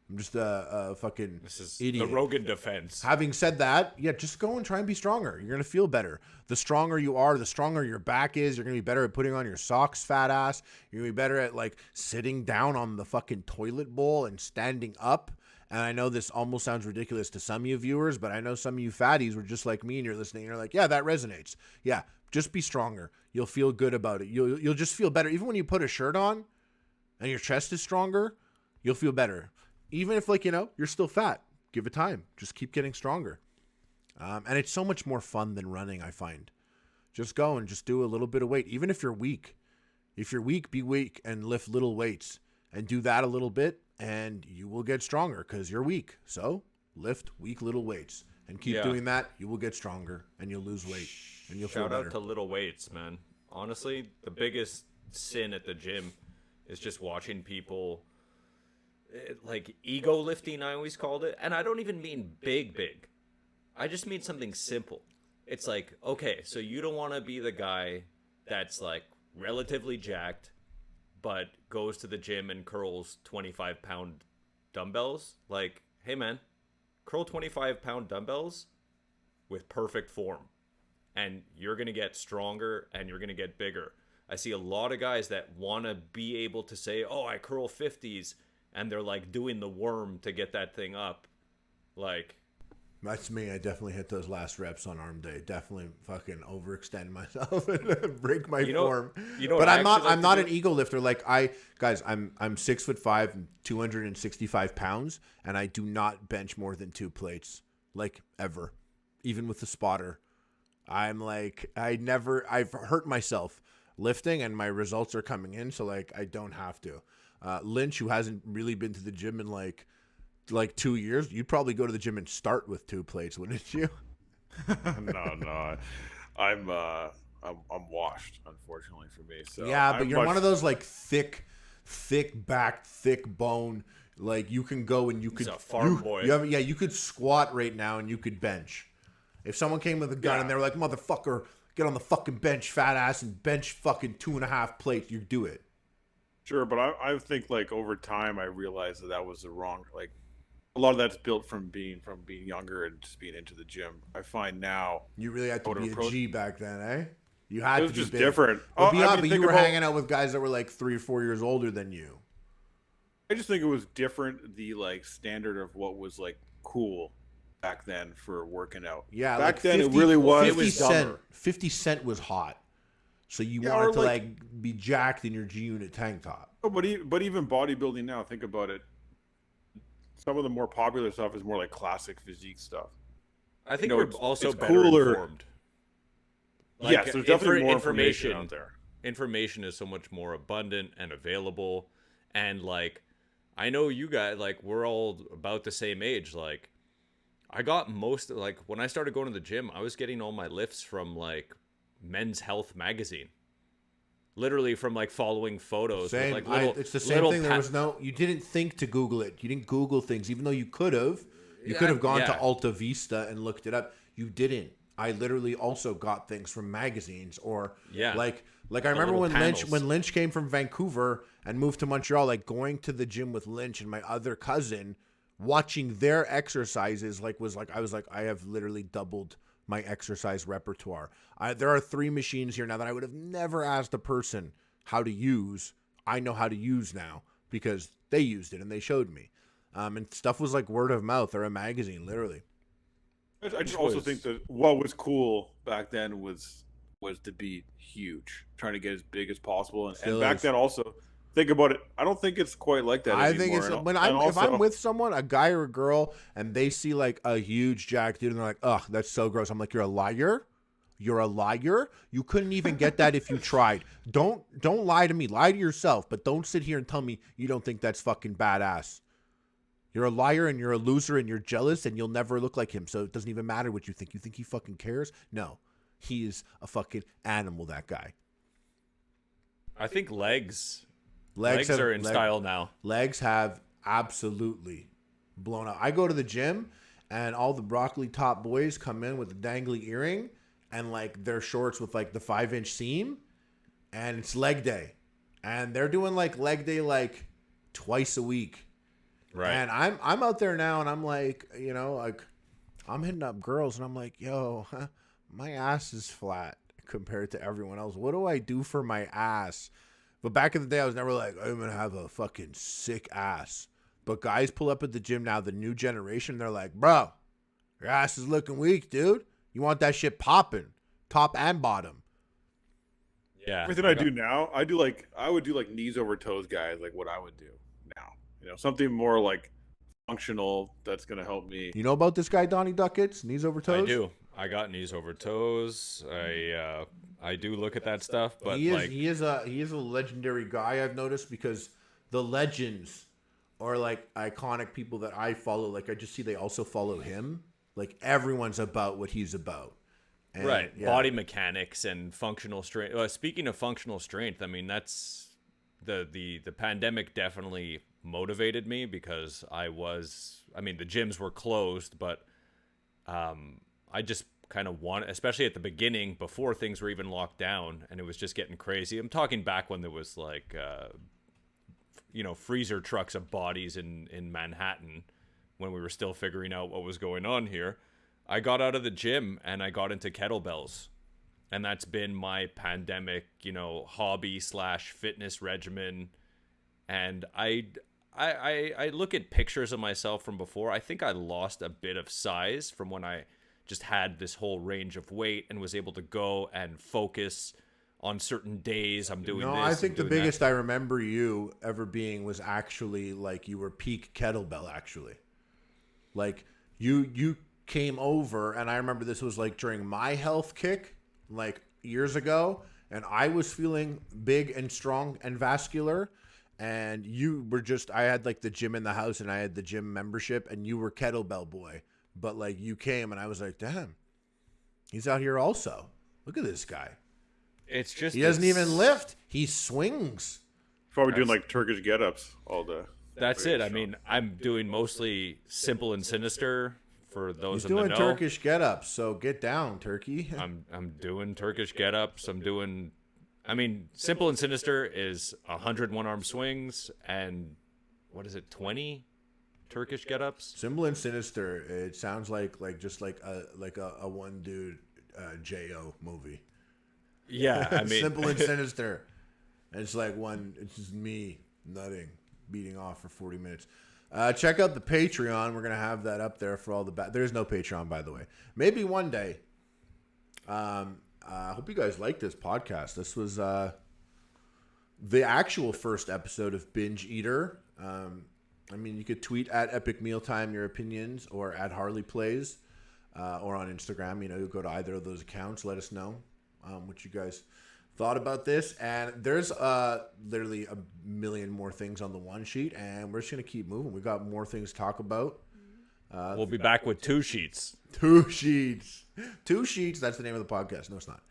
I'm just a fucking This is idiot. the Rogan defense. Having said that, yeah, just go and try and be stronger. You're going to feel better. The stronger you are, the stronger your back is. You're going to be better at putting on your socks, fat ass. You're going to be better at like sitting down on the fucking toilet bowl and standing up. And I know this almost sounds ridiculous to some of you viewers, but I know some of you fatties were just like me and you're listening. And you're like, yeah, that resonates. Yeah, just be stronger. You'll feel good about it. You'll just feel better. Even when you put a shirt on and your chest is stronger, you'll feel better. Even if like, you're still fat, give it time. Just keep getting stronger. And it's so much more fun than running, I find. Just go and just do a little bit of weight. Even if you're weak. If you're weak, be weak and lift little weights. And do that a little bit. And you will get stronger because you're weak. So lift weak little weights and keep doing that. You will get stronger and you'll lose weight and you'll feel Shout better. out to little weights, man. Honestly, the biggest sin at the gym is just watching people like ego lifting, I always called it. And I don't even mean big. I just mean something simple. it's like, okay, so you don't want to be the guy that's like relatively jacked, but goes to the gym and curls 25-pound dumbbells. Like, hey man, curl 25-pound dumbbells with perfect form, and you're going to get stronger and you're going to get bigger. I see a lot of guys that want to be able to say, oh, I curl 50s, and they're like doing the worm to get that thing up. Like, That's me. I definitely hit those last reps on arm day. Definitely fucking overextend myself and break my form. But what I'm not an ego lifter. Like guys, I'm 6'5", and 265 pounds, and I do not bench more than 2 plates, like ever, even with the spotter. I'm like, I've hurt myself lifting, and my results are coming in, so like I don't have to. Lynch, who hasn't really been to the gym in like 2 years, you'd probably go to the gym and start with 2 plates, wouldn't you? No, I'm washed, unfortunately for me. So Yeah, but you're one of those like thick back, thick bone. Like you can go and you could a farm boy. You could squat right now and you could bench. If someone came with a gun and they were like, motherfucker, get on the fucking bench, fat ass, and bench fucking 2.5 plates, you do it. Sure, but I think like over time I realized that was the wrong, like a lot of that's built from being younger and just being into the gym. I find now You really had to be a G back then, eh? You it had was to be just big. different. But, I but mean, you were hanging out with guys that were like 3 or 4 years older than you. I just think it was different, the like standard of what was like cool back then for working out. Yeah, back like then 50, it really was. 50 It was Cent. dumber. 50 Cent was hot, so you Yeah, wanted or to like- like be jacked in your G Unit tank top. Oh, but even bodybuilding now, think about it. Some of the more popular stuff is more like classic physique stuff. I think You know, we're it's- also it's better cooler. informed. Yes, there's definitely more information out there. Information is so much more abundant and available, and like, I know you guys, like, we're all about the same age. Like, I got like when I started going to the gym, I was getting all my lifts from like Men's Health magazine. Literally from like following photos. Same. With, like, It's the same thing. There was you didn't think to Google it. You didn't Google things, even though you could have. You could have gone to Alta Vista and looked it up. You didn't. I literally also got things from magazines or like I remember when Lynch came from Vancouver and moved to Montreal, like going to the gym with Lynch and my other cousin, watching their exercises, I was like, I have literally doubled my exercise repertoire. There are 3 machines here now that I would have never asked a person how to use. I know how to use now because they used it and they showed me. And stuff was like word of mouth or a magazine, literally. I just also think that what was cool back then was to be huge, trying to get as big as possible. And back then also, think about it. I don't think it's quite like that I anymore. think it's if I'm with someone, a guy or a girl, and they see like a huge jack dude, and they're like, "Ugh, that's so gross." I'm like, "You're a liar. You're a liar. You couldn't even get that if you tried. Don't lie to me. Lie to yourself, but don't sit here and tell me you don't think that's fucking badass. You're a liar and you're a loser and you're jealous and you'll never look like him. So it doesn't even matter what you think. You think he fucking cares? No, he is a fucking animal. That guy. I think legs are in style now. Legs have absolutely blown up. I go to the gym and all the broccoli top boys come in with a dangly earring and like their shorts with like the 5-inch seam, and it's leg day, and they're doing like leg day like twice a week. Right. And I'm out there now and I'm like, like I'm hitting up girls and I'm like, yo, my ass is flat compared to everyone else. What do I do for my ass? But back in the day, I was never like, I'm going to have a fucking sick ass. But guys pull up at the gym now, the new generation, they're like, bro, your ass is looking weak, dude. You want that shit popping, top and bottom. Yeah. Everything I do now, I would do like knees over toes, guys, like what I would do now. Something more like functional that's going to help me. You know about this guy, Donnie Duckets? Knees over toes? I do. I got knees over toes. I do look at that stuff, but he is a legendary guy, I've noticed, because the legends are like iconic people that I follow. Like I just see they also follow him. Like everyone's about what he's about. And, right. yeah. Body mechanics and functional strength. Speaking of functional strength, I mean, that's the pandemic definitely motivated me because the gyms were closed, but I just kind of want, especially at the beginning before things were even locked down and it was just getting crazy. I'm talking back when there was like, freezer trucks of bodies in Manhattan when we were still figuring out what was going on here. I got out of the gym and I got into kettlebells. And that's been my pandemic, hobby / fitness regimen. And I look at pictures of myself from before. I think I lost a bit of size from when I just had this whole range of weight and was able to go and focus on certain days. I'm doing this. I think the biggest I remember you ever being was actually like you were peak kettlebell, actually. Like you came over, and I remember this was like during my health kick, like years ago, and I was feeling big and strong and vascular. And you were I had like the gym in the house and I had the gym membership, and you were kettlebell boy. But like you came and I was like, damn, he's out here also. Look at this guy. It's just, he doesn't even lift. He swings. Probably doing like Turkish get-ups all day. That's it. I mean, I'm doing mostly simple and sinister for those in the know. He's doing Turkish get-ups, so get down, Turkey. I'm doing Turkish get-ups. Simple and sinister is 100 one-arm swings and, 20 Turkish get-ups? Simple and sinister. It sounds like a one dude J.O. movie. Yeah, I mean, simple and sinister. And it's like it's just me nutting, beating off for 40 minutes. Check out the Patreon. We're gonna have that up there for all the there's no Patreon, by the way. Maybe one day. I hope you guys like this podcast. This was the actual first episode of Binge Eater. You could tweet at Epic Mealtime your opinions, or at Harley Plays, or on Instagram. You go to either of those accounts. Let us know what you guys thought about this. And there's literally a million more things on the one sheet, and we're just going to keep moving. We got more things to talk about. We'll be back with 2 sheets. 2 sheets. 2 sheets. That's the name of the podcast. No, it's not.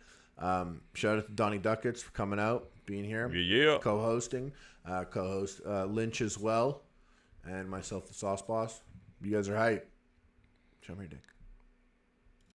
Shout out to Donnie Duckets for coming out, being here. Yeah. Co-hosting. Co-host Lynch as well. And myself, the Sauce Boss. You guys are hype. Show me your dick.